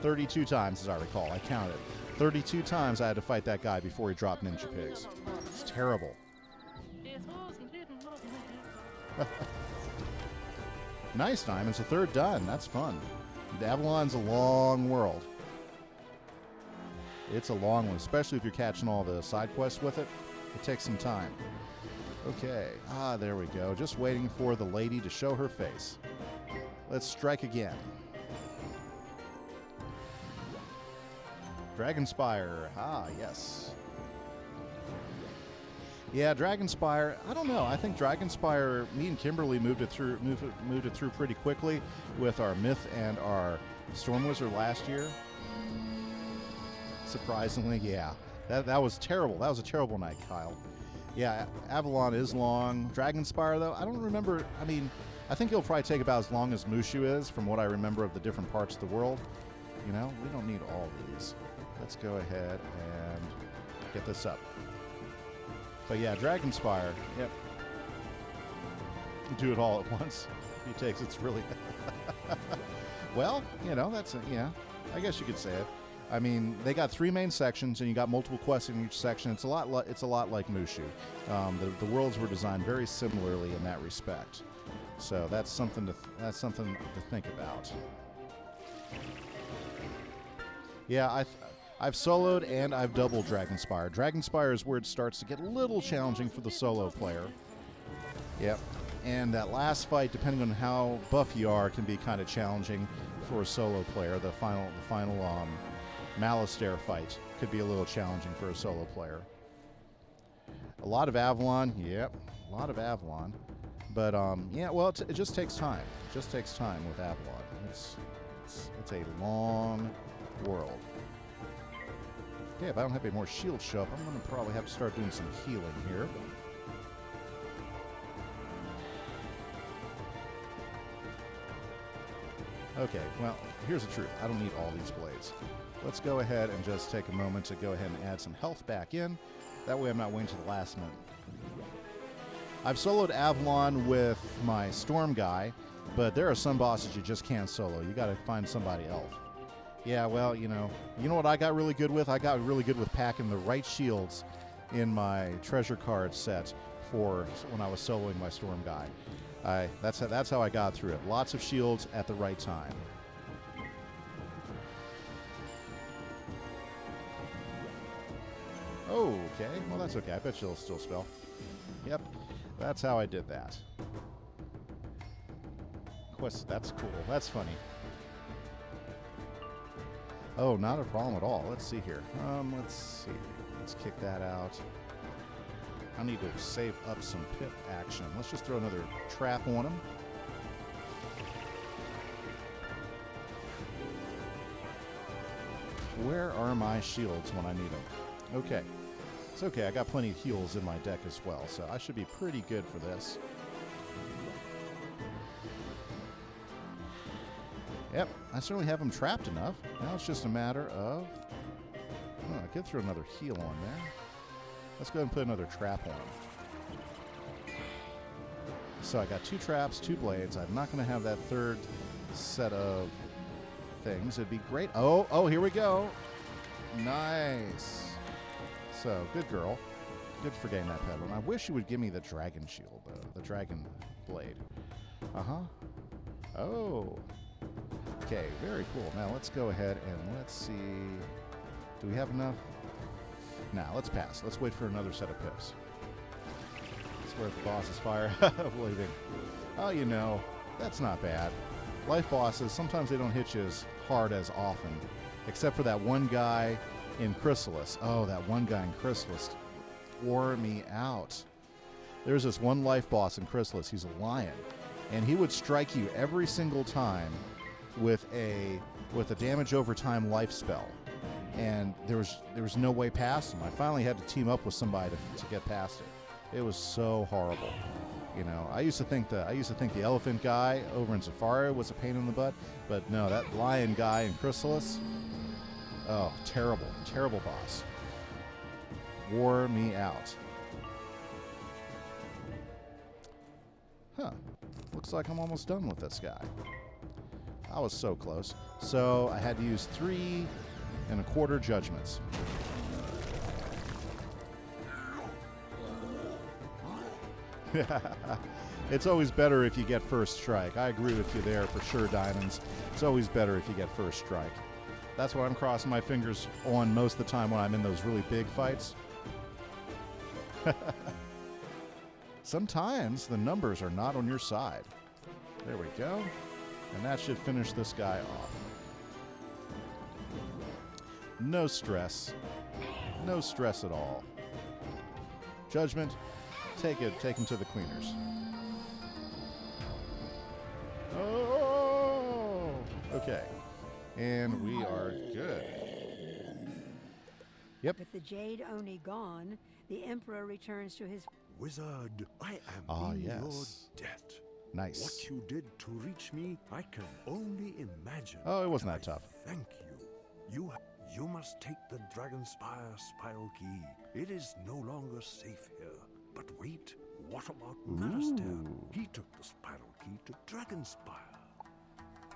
S1: 32 times, as I recall. I counted. 32 times I had to fight that guy before he dropped Ninja Pigs. It's terrible. Nice, Diamond's a third done. That's fun. Avalon's a long world. It's a long one, especially if you're catching all the side quests with it. It takes some time. Okay. There we go. Just waiting for the lady to show her face. Let's strike again. Dragonspire. Yes. Yeah, Dragonspire. I don't know. I think Dragonspire. Me and Kimberly moved it through pretty quickly with our Myth and our Storm Wizard last year. Surprisingly, yeah. That was terrible. That was a terrible night, Kyle. Yeah, Avalon is long. Dragonspire, though, I don't remember. I mean, I think it'll probably take about as long as Mooshoo is, from what I remember of the different parts of the world. You know, we don't need all these. Let's go ahead and get this up. But yeah, Dragonspire, yep. Do it all at once. He takes it's really... Well, you know, yeah, I guess you could say it. I mean, they got 3 main sections, and you got multiple quests in each section. It's a lot like Mooshoo. The worlds were designed very similarly in that respect. So that's something to think about. Yeah, I've soloed and I've doubled Dragonspire. Dragonspire is where it starts to get a little challenging for the solo player. Yep. And that last fight, depending on how buff you are, can be kind of challenging for a solo player. The final Malastare fight could be a little challenging for a solo player. A lot of Avalon, yep, a lot of Avalon. But, yeah, well, it just takes time. It just takes time with Avalon. It's a long world. Okay, if I don't have any more shields show up, I'm going to probably have to start doing some healing here. Okay, well, here's the truth. I don't need all these blades. Let's go ahead and just take a moment to go ahead and add some health back in. That way I'm not waiting to the last minute. I've soloed Avalon with my Storm guy, but there are some bosses you just can't solo. You got to find somebody else. Yeah, well, you know what I got really good with? I got really good with packing the right shields in my treasure card set for when I was soloing my Storm guy. That's how I got through it. Lots of shields at the right time. Okay, well that's okay. I bet you'll still spell. Yep, that's how I did that. Quest, that's cool. That's funny. Oh, not a problem at all. Let's see here. Let's see. Let's kick that out. I need to save up some pip action. Let's just throw another trap on him. Where are my shields when I need them? Okay. It's okay. I got plenty of heals in my deck as well, so I should be pretty good for this. Yep, I certainly have him trapped enough. Now it's just a matter of... Oh, I could throw another heal on there. Let's go ahead and put another trap on him. So I got 2 traps, 2 blades. I'm not going to have that third set of things. It'd be great. Oh, here we go. Nice. So, good girl. Good for getting that pet one. I wish you would give me the dragon shield, though. The dragon blade. Uh-huh. Oh. Okay, very cool. Now, let's go ahead and let's see. Do we have enough? Now, let's pass. Let's wait for another set of pips. Let's where the bosses fire. Believing. Oh, you know, that's not bad. Life bosses, sometimes they don't hit you as hard as often. Except for that one guy in Chrysalis. Oh, that one guy in Chrysalis wore me out. There's this one life boss in Chrysalis. He's a lion. And he would strike you every single time with a damage over time life spell. And there was no way past him. I finally had to team up with somebody to get past it. It was so horrible. You know, I used to think the elephant guy over in Safari was a pain in the butt, but no, that lion guy in Chrysalis, oh, terrible, terrible boss. Wore me out. Huh. Looks like I'm almost done with this guy. I was so close. So I had to use 3 1/4 judgments. It's always better if you get first strike. I agree with you there for sure, Diamonds. It's always better if you get first strike. That's what I'm crossing my fingers on most of the time when I'm in those really big fights. Sometimes the numbers are not on your side. There we go. And that should finish this guy off. No stress. No stress at all. Judgment. Take him to the cleaners. Oh! Okay. And we are good. Yep.
S5: With the Jade Oni gone, the Emperor returns to his...
S12: Wizard, I am in your debt.
S1: Nice.
S12: What you did to reach me, I can only imagine.
S1: Oh, it wasn't that tough.
S12: Thank you. You must take the Dragonspire spiral key. It is no longer safe here. But wait, what about Malastair? He took the spiral key to Dragonspire.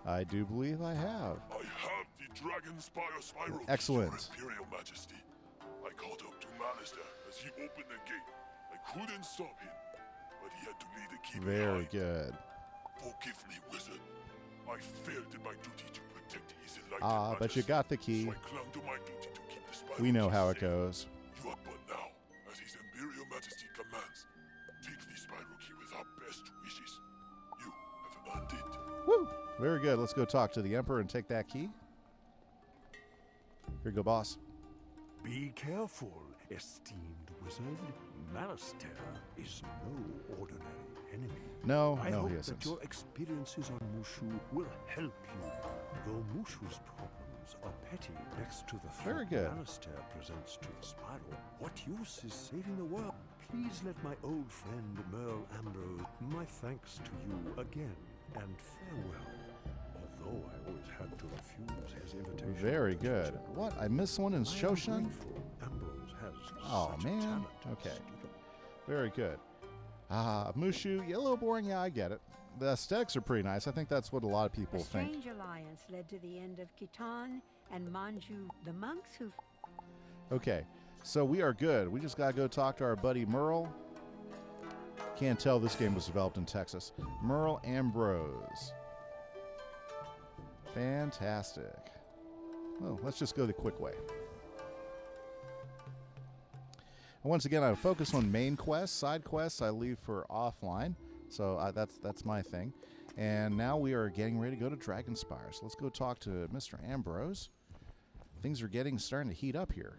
S1: I do believe I have.
S12: I have the Dragonspire spiral
S1: Excellent.
S12: key, Your Imperial Majesty. I caught up to Malastair as he opened the gate. I couldn't stop him, but he had to leave the key
S1: Very
S12: behind.
S1: good.
S12: Forgive me, wizard. I failed in my duty to protect his enlightened
S1: But you got the key.
S12: so I clung to my duty to keep the spiral
S1: We know
S12: key
S1: how it
S12: safe.
S1: goes.
S12: You are but now, as his Imperial Majesty commands, take the spiral key with our best wishes. You have earned it.
S1: Woo! Very good. Let's go talk to the Emperor and take that key. Here you go, boss.
S12: Be careful, esteemed wizard. Malastair is no ordinary enemy.
S1: No,
S12: I
S1: no,
S12: hope
S1: he
S12: that
S1: isn't.
S12: your experiences on Mooshoo will help you. Though Mooshoo's problems are petty next to the
S1: Very
S12: threat
S1: good.
S12: Alistair presents to the spiral, what use is saving the world? Please let my old friend Merle Ambrose, my thanks to you again, and farewell. Although I always had to refuse his invitation.
S1: Very good. What? I missed one in Shoshan?
S12: Ambrose has
S1: Oh,
S12: such a
S1: man.
S12: talent.
S1: Okay. Very good. Mooshoo, yeah, a little boring. Yeah, I get it. The aesthetics are pretty nice. I think that's what a lot of people
S5: A
S1: think.
S5: strange alliance led to the end of Khitan and Manju. The monks who
S1: Okay, so we are good. We just gotta go talk to our buddy Merle. Can't tell this game was developed in Texas. Merle Ambrose. Fantastic. Well, let's just go the quick way. And once again, I focus on main quests. Side quests I leave for offline. So that's my thing. And now we are getting ready to go to Dragonspire. So let's go talk to Mr. Ambrose. Things are starting to heat up here.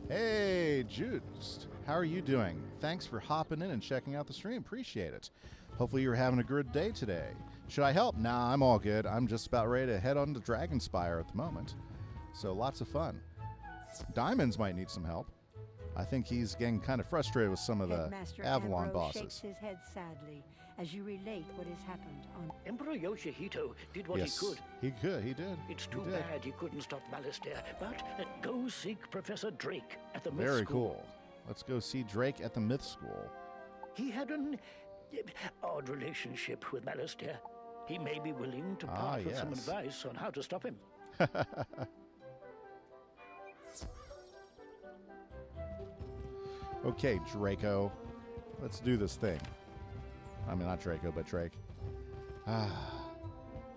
S1: Hey, Juiced. How are you doing? Thanks for hopping in and checking out the stream. Appreciate it. Hopefully you're having a good day today. Should I help? Nah, I'm all good. I'm just about ready to head on to Dragonspire at the moment. So lots of fun. Diamonds might need some help. I think he's getting kind of frustrated with some of the
S5: Headmaster
S1: Avalon
S5: Ambrose
S1: bosses.
S5: shakes his head sadly as you relate what has happened on
S13: Emperor Yoshihito did what
S1: Yes,
S13: he could.
S1: he did.
S13: It's
S1: He
S13: too
S1: did.
S13: bad he couldn't stop Malistaire, but go seek Professor Drake at the Myth
S1: Very
S13: School.
S1: cool. Let's go see Drake at the Myth School.
S13: He had an odd relationship with Malistaire. He may be willing to part with some
S1: yes.
S13: advice on how to stop him.
S1: Okay, Draco. Let's do this thing. I mean, not Draco, but Drake.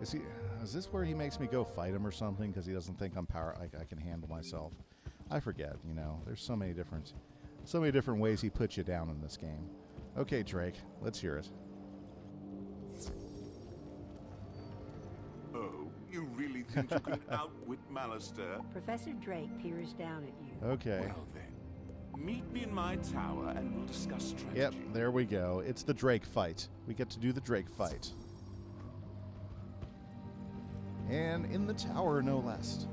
S1: Is this where he makes me go fight him or something because he doesn't think I'm I can handle myself? I forget, you know. There's so many different ways he puts you down in this game. Okay, Drake, let's hear it.
S14: Oh, you really think you can outwit Malistaire?
S5: Professor Drake peers down at you.
S1: Okay.
S14: Well then, meet me in my tower and we'll discuss strategy.
S1: Yep, there we go. It's the Drake fight. We get to do the Drake fight. And in the tower, no less.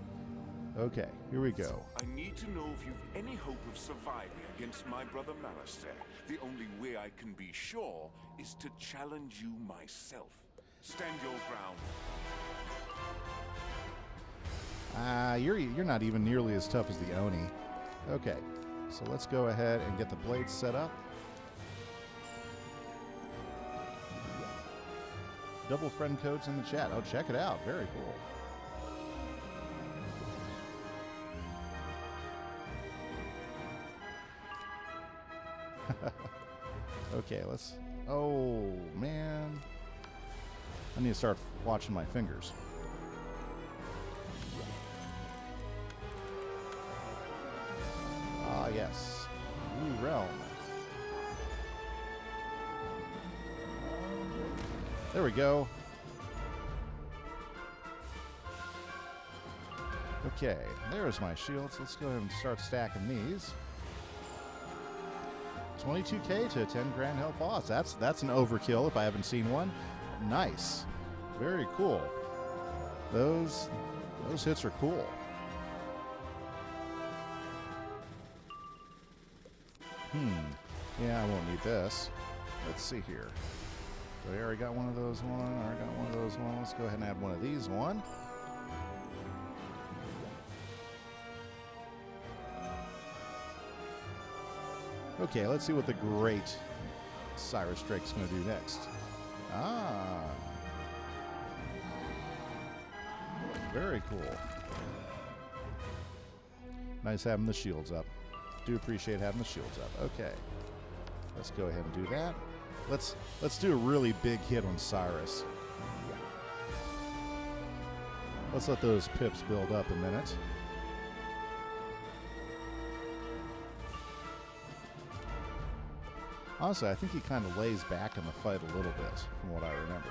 S1: Okay, here we go.
S14: I need to know if you've any hope of surviving against my brother Malistaire. The only way I can be sure is to challenge you myself. Stand your ground.
S1: You're not even nearly as tough as the Oni. Okay, so let's go ahead and get the blades set up. Double friend codes in the chat. Oh, check it out. Very cool. Okay, let's... Oh, man. I need to start watching my fingers. Ah, yes. New realm. There we go. Okay, there's my shields. Let's go ahead and start stacking these. 22k to 10 grand health boss. That's an overkill if I haven't seen one. Nice. Very cool. Those hits are cool. Yeah, I won't need this. Let's see here. So I already got one of those one. I already got one of those one. Let's go ahead and add one of these one. Okay, let's see what the great Cyrus Drake's going to do next. Ah. Very cool. Nice having the shields up. Do appreciate having the shields up. Okay. Let's go ahead and do that. Let's do a really big hit on Cyrus. Let's let those pips build up a minute. Honestly, I think he kind of lays back in the fight a little bit, from what I remember.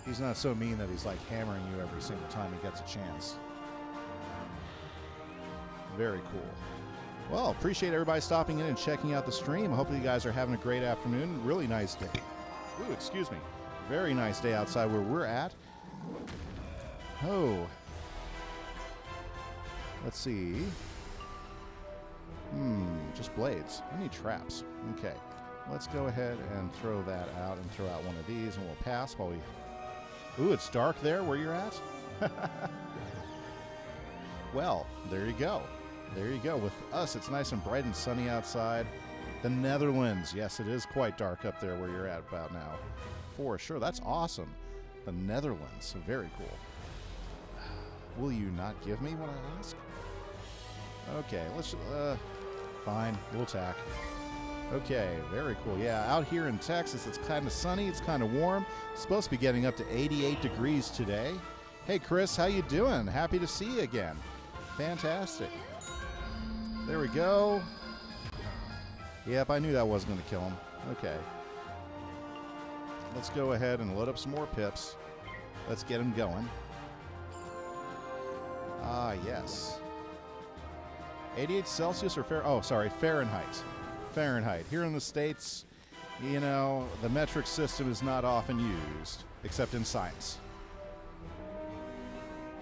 S1: He's not so mean that he's like hammering you every single time he gets a chance. Very cool. Well, appreciate everybody stopping in and checking out the stream. Hopefully you guys are having a great afternoon. Really nice day. Ooh, excuse me. Very nice day outside where we're at. Oh. Let's see. Just blades. I need traps. Okay. Let's go ahead and throw that out and throw out one of these, and we'll pass while we... Ooh, it's dark there where you're at? Well, there you go. There you go. With us, it's nice and bright and sunny outside. The Netherlands. Yes, it is quite dark up there where you're at about now. For sure. That's awesome. The Netherlands. Very cool. Will you not give me what I ask? Okay, let's... fine. We'll attack. Okay, very cool. Yeah, out here in Texas, it's kind of sunny. It's kind of warm. It's supposed to be getting up to 88 degrees today. Hey, Chris, how you doing? Happy to see you again. Fantastic. There we go. Yep, I knew that wasn't going to kill him. Okay. Let's go ahead and load up some more pips. Let's get him going. Ah, yes. 88 Celsius or Fahrenheit. Fahrenheit. Here in the States, you know, the metric system is not often used, except in science.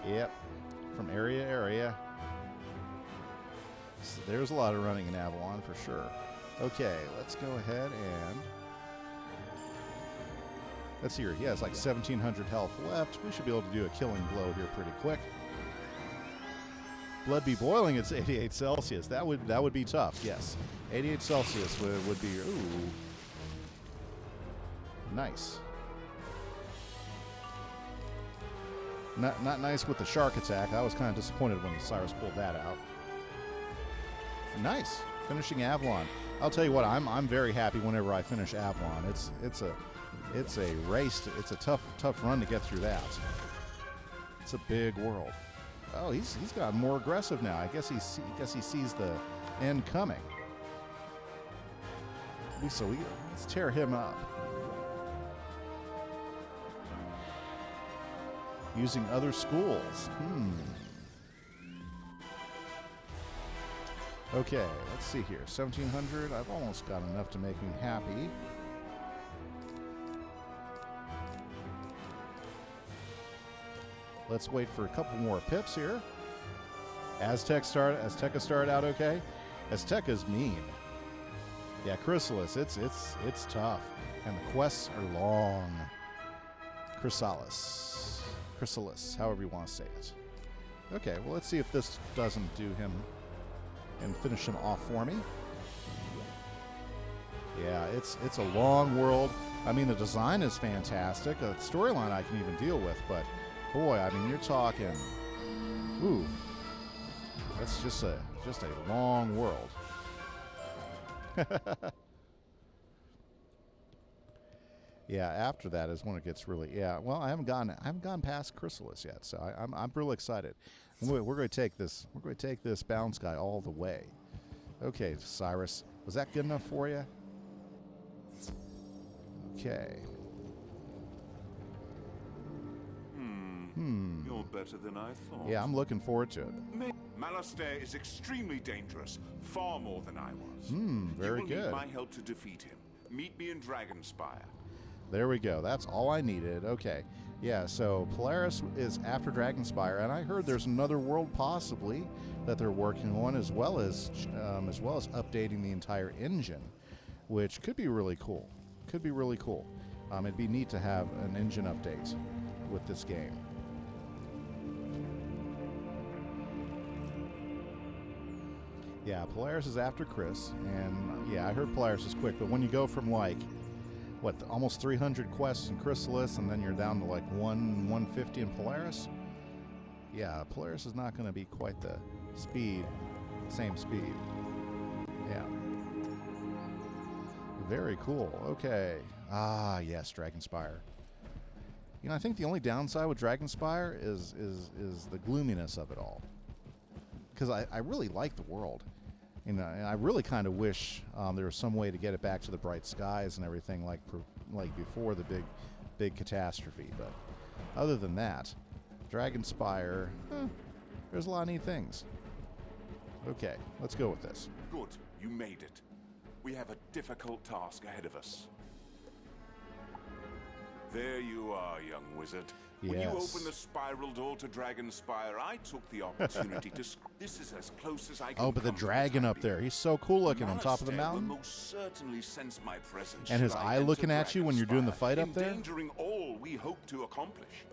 S1: Yep. From area to area. So there's a lot of running in Avalon for sure. Okay, let's go ahead and... Let's see here. He has like 1,700 health left. We should be able to do a killing blow here pretty quick. Blood be boiling, it's 88 Celsius. That would be tough, yes. 88 Celsius would be, ooh. Nice. Not nice with the shark attack. I was kind of disappointed when Cyrus pulled that out. Nice. Finishing Avalon. I'll tell you what, I'm very happy whenever I finish Avalon. It's a race. It's a tough run to get through that. It's a big world. Oh, he's gotten more aggressive now. I guess he sees the end coming. Let's tear him up. Using other schools. Okay, let's see here. 1,700. I've almost got enough to make me happy. Let's wait for a couple more pips here. Azteca started out okay. Azteca's mean. Yeah, Chrysalis, it's tough, and the quests are long. Chrysalis, however you want to say it. Okay, well let's see if this doesn't do him and finish him off for me. Yeah, it's a long world. I mean, the design is fantastic. The storyline I can even deal with, but boy, I mean, you're talking. Ooh, that's just a long world. Yeah, after that is when it gets really. Yeah, well, I haven't gone past Chrysalis yet, so I'm really excited. We're going to take this. We're going to take this bounce guy all the way. Okay, Cyrus, was that good enough for you? Okay.
S14: You're better than I thought.
S1: Yeah, I'm looking forward to it.
S14: Malastair is extremely dangerous, far more than I was.
S1: Very
S14: you will
S1: good.
S14: need my help to defeat him. Meet me in Dragonspire.
S1: There we go. That's all I needed. Okay. Yeah, so Polaris is after Dragonspire, and I heard there's another world possibly that they're working on, as well as updating the entire engine, which could be really cool. Could be really cool. It'd be neat to have an engine update with this game. Yeah, Polaris is after Chris, and yeah, I heard Polaris is quick, but when you go from like, what, almost 300 quests in Chrysalis, and then you're down to like 150 in Polaris, yeah, Polaris is not going to be quite the same speed. Yeah. Very cool. Okay. Ah, yes, Dragonspire. You know, I think the only downside with Dragonspire is the gloominess of it all. Because I really like the world. You know, and I really kind of wish there was some way to get it back to the bright skies and everything like before the big catastrophe. But other than that, Dragonspire, there's a lot of neat things. Okay, let's go with this.
S14: Good, you made it. We have a difficult task ahead of us. There you are, young wizard. When you
S1: Yes.
S14: opened the spiral door to Dragonspire, I took the opportunity to... This is as close as I can
S1: Oh, but the
S14: come to
S1: dragon up there. He's so cool looking on top of the
S14: Malastair
S1: mountain.
S14: will most certainly sense my presence.
S1: And his
S14: should I
S1: eye looking
S14: enter
S1: at you when you're doing the fight up there?
S14: endangering all we hope to accomplish.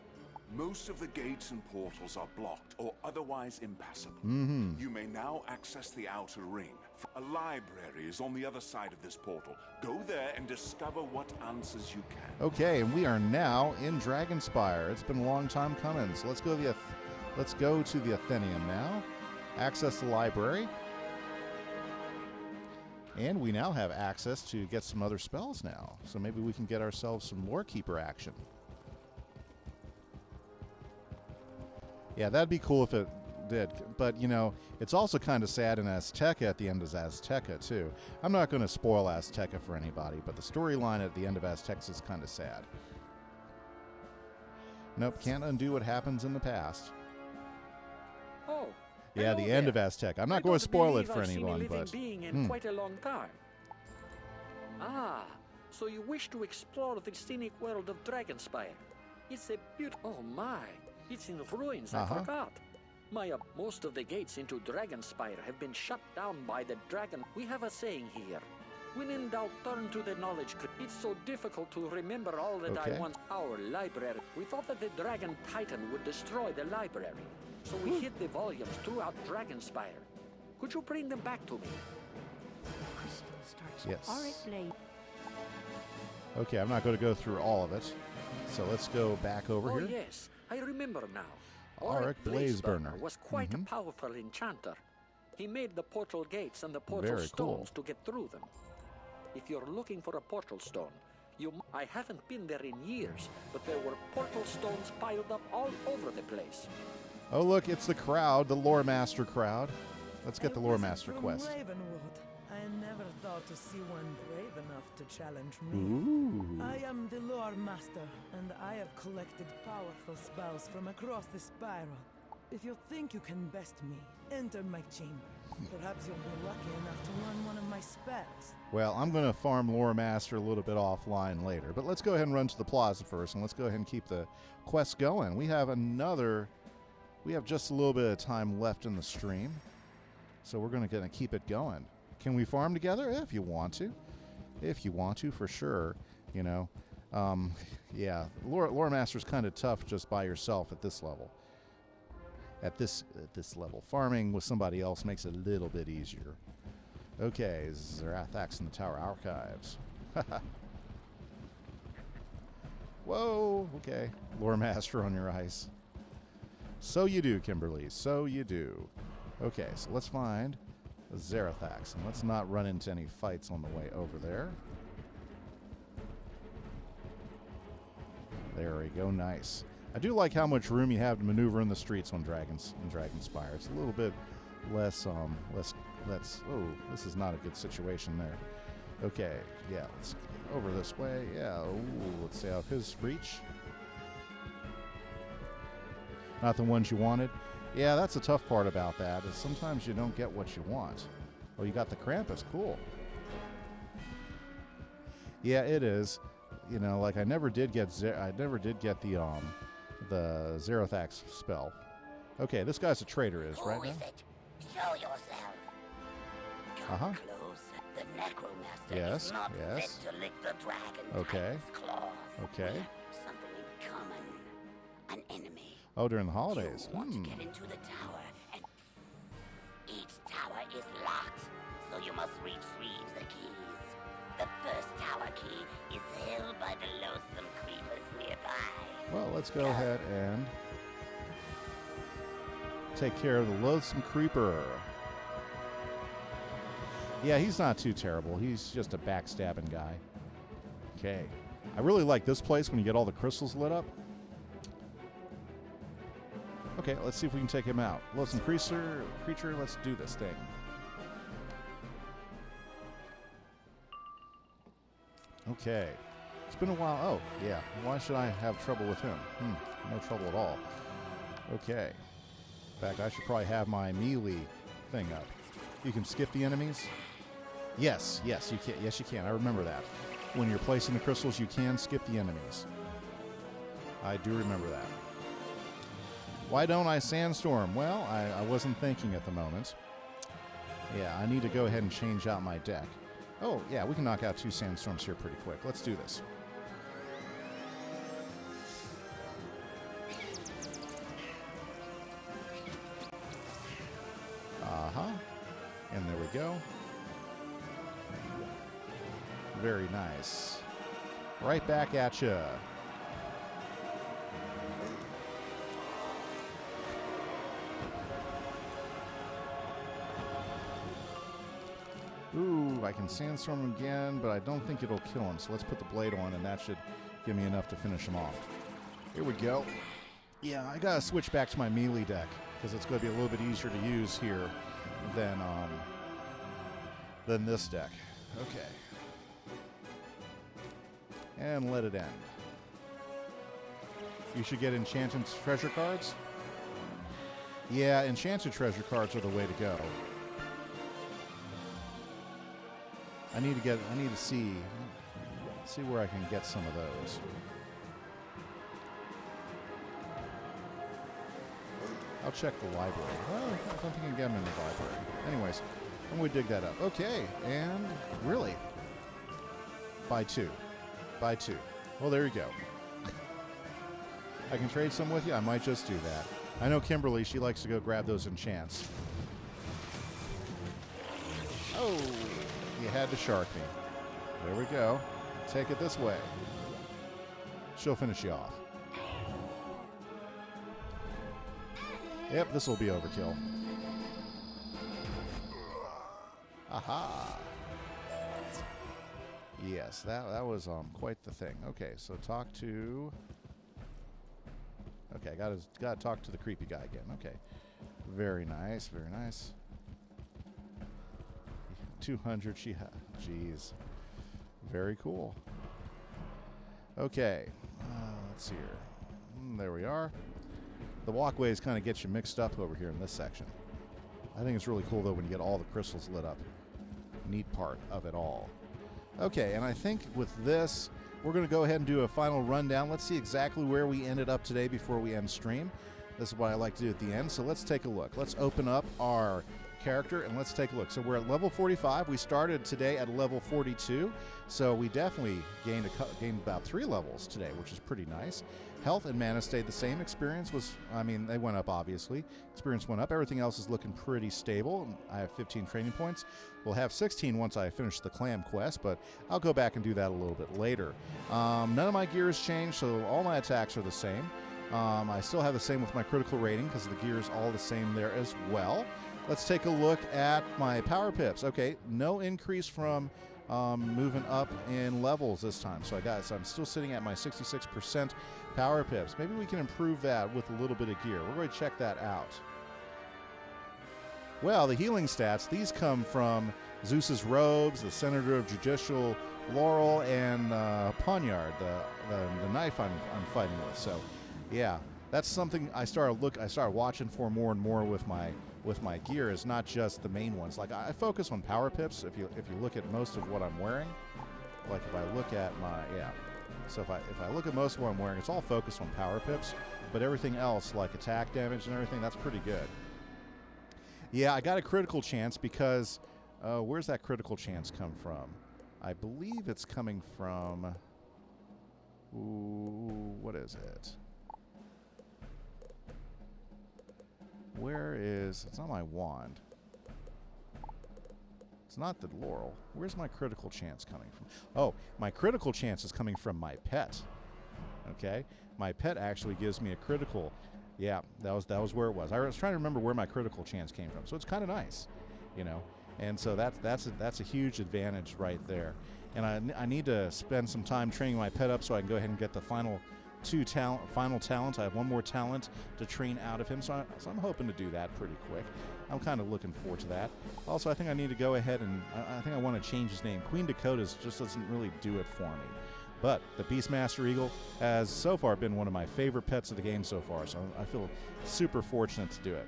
S14: Most of the gates and portals are blocked or otherwise impassable.
S1: Mm-hmm.
S14: You may now access the outer ring. A library is on the other side of this portal. Go there and discover what answers you can.
S1: Okay, and we are now in Dragonspire. It's been a long time coming, so let's go to the Athenium now. Access the library. And we now have access to get some other spells now. So maybe we can get ourselves some Lorekeeper action. Yeah, that'd be cool if it did. But, you know, it's also kind of sad in Azteca at the end of Azteca, too. I'm not going to spoil Azteca for anybody, but the storyline at the end of Azteca is kind of sad. Nope, can't undo what happens in the past.
S15: Oh.
S1: Yeah, the end of Azteca. I'm not going to spoil it for anyone, but...
S15: being in quite a long time. Ah, so you wish to explore the scenic world of Dragonspire. It's a beautiful... Oh, my. It's in ruins, I forgot. Most of the gates into Dragonspire have been shut down by the dragon. We have a saying here. When in doubt, turn to the knowledge. It's so difficult to remember all that I once... Our library. We thought that the dragon titan would destroy the library. So we hid the volumes throughout Dragonspire. Could you bring them back to me?
S1: Yes. Okay, I'm not going to go through all of it. So let's go back over here.
S15: Oh, yes. I remember now.
S1: Auric Blazeburner
S15: was quite a powerful enchanter. He made the portal gates and the portal
S1: Very
S15: stones
S1: cool.
S15: to get through them. If you're looking for a portal stone, I haven't been there in years, but there were portal stones piled up all over the place.
S1: Oh, look, it's the crowd, the Lore Master crowd. Let's get the Lore Master quest.
S16: Ravenwood. I never thought to see one brave enough to challenge me.
S1: Ooh.
S16: I am the Lore Master, and I have collected powerful spells from across the spiral. If you think you can best me, enter my chamber. Perhaps you'll be lucky enough to learn one of my spells.
S1: Well, I'm going to farm Lore Master a little bit offline later, but let's go ahead and run to the plaza first, and let's go ahead and keep the quest going. We have just a little bit of time left in the stream, so we're going to keep it going. Can we farm together? If you want to. If you want to, for sure. You know, yeah, Lore Master's kind of tough just by yourself at this level. At this level. Farming with somebody else makes it a little bit easier. Okay, Zarathax in the Tower Archives. Whoa, okay. Lore Master on your ice. So you do, Kimberly. So you do. Okay, so let's find Zarathax, and let's not run into any fights on the way over there. There we go, nice. I do like how much room you have to maneuver in the streets on Dragonspire. It's a little bit less, oh, this is not a good situation there. Okay, yeah, let's get over this way. Yeah, ooh, let's stay out of his reach. Not the ones you wanted. Yeah, that's the tough part about that, is sometimes you don't get what you want. Oh, you got the Krampus, cool. Yeah, it is. You know, like I never did get the Zarathax spell. Okay, this guy's a traitor, right
S8: Who
S1: now?
S8: is it? Show yourself. Come close. The Necromaster
S1: Yes,
S8: is not
S1: yes.
S8: fit to lick the dragon
S1: Okay.
S8: titan's claws.
S1: Okay.
S8: We have something in common. An enemy.
S1: Oh, during the holidays.
S8: You want to get into the tower, and each tower is locked, so you must retrieve the keys. The first tower key is held by the loathsome creepers nearby.
S1: Well, let's go ahead and take care of the loathsome creeper. Yeah, he's not too terrible. He's just a backstabbing guy. Okay. I really like this place when you get all the crystals lit up. Okay, let's see if we can take him out. Loathsome creature, let's do this thing. Okay. It's been a while. Oh, yeah. Why should I have trouble with him? No trouble at all. Okay. In fact, I should probably have my melee thing up. You can skip the enemies. Yes, you can. Yes, you can. I remember that. When you're placing the crystals, you can skip the enemies. I do remember that. Why don't I sandstorm? Well, I wasn't thinking at the moment. Yeah, I need to go ahead and change out my deck. Oh, yeah, we can knock out 2 sandstorms here pretty quick. Let's do this. And there we go. Very nice. Right back at ya. Ooh, I can sandstorm him again, but I don't think it'll kill him. So let's put the blade on, and that should give me enough to finish him off. Here we go. Yeah, I gotta switch back to my melee deck because it's going to be a little bit easier to use here than this deck. Okay. And let it end. You should get enchanted treasure cards. Yeah, enchanted treasure cards are the way to go. I need to see where I can get some of those. I'll check the library. Well, I don't think I can get them in the library. Anyways, I'm going to dig that up. Okay, and really? Buy 2. Buy 2. Well, there you go. I can trade some with you. I might just do that. I know Kimberly, she likes to go grab those enchants. Oh, you had to shark me. There we go. Take it this way. She'll finish you off. Yep, this will be overkill. Aha. Yes, that was quite the thing. Okay, so talk to... Okay, I gotta talk to the creepy guy again. Okay. Very nice, very nice. 200 Jeez. Very cool. Okay. Let's see here. There we are. The walkways kind of get you mixed up over here in this section. I think it's really cool, though, when you get all the crystals lit up. Neat part of it all. Okay, and I think with this, we're going to go ahead and do a final rundown. Let's see exactly where we ended up today before we end stream. This is what I like to do at the end, so let's take a look. Let's open up our character and let's take a look. So we're at level 45. We started today at level 42, so we definitely gained about 3 levels today, which is pretty nice. Health and mana stayed the same. Experience was, they went up, obviously. Experience went up. Everything else is looking pretty stable. I have 15 training points. We'll have 16 once I finish the clam quest, but I'll go back and do that a little bit later. None of my gears changed, so all my attacks are the same. I still have the same with my critical rating because the gear is all the same there as well. Let's take a look at my power pips. Okay, no increase from moving up in levels this time. So I'm still sitting at my 66% power pips. Maybe we can improve that with a little bit of gear. We're going to check that out. Well, the healing stats, these come from Zeus's robes, the Senator of Judicial Laurel, and Poniard, the knife I'm fighting with. So, yeah, that's something I started watching for more and more with my gear. Is not just the main ones. Like I focus on power pips. If you look at most of what I'm wearing, like if I look at so if I look at most of what I'm wearing, it's all focused on power pips. But everything else, like attack damage and everything, that's pretty good. Yeah, I got a critical chance because where's that critical chance come from? I believe it's coming from. Ooh, what is it? Where is... It's not my wand. It's not the laurel. Where's my critical chance coming from? Oh, my critical chance is coming from my pet. Okay? My pet actually gives me a critical... Yeah, that was where it was. I was trying to remember where my critical chance came from. So it's kind of nice, you know. And so that's a huge advantage right there. And I need to spend some time training my pet up so I can go ahead and get the final talent. I have one more talent to train out of him, so I'm hoping to do that pretty quick. I'm kind of looking forward to that. Also, I think I need to go ahead and I think I want to change his name. Queen Dakota's just doesn't really do it for me. But the Beastmaster Eagle has so far been one of my favorite pets of the game so far, so I feel super fortunate to do it.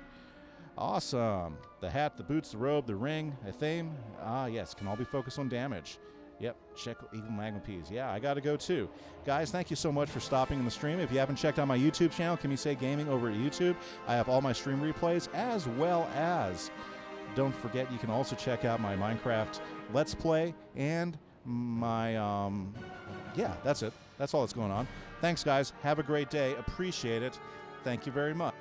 S1: Awesome. The hat, the boots, the robe, the ring, a theme. Ah, yes, can all be focused on damage. Yep, check even Magma Peas. Yeah, I got to go too. Guys, thank you so much for stopping in the stream. If you haven't checked out my YouTube channel, Can You Say Gaming over at YouTube, I have all my stream replays, as well as, don't forget, you can also check out my Minecraft Let's Play and my, yeah, that's it. That's all that's going on. Thanks, guys. Have a great day. Appreciate it. Thank you very much.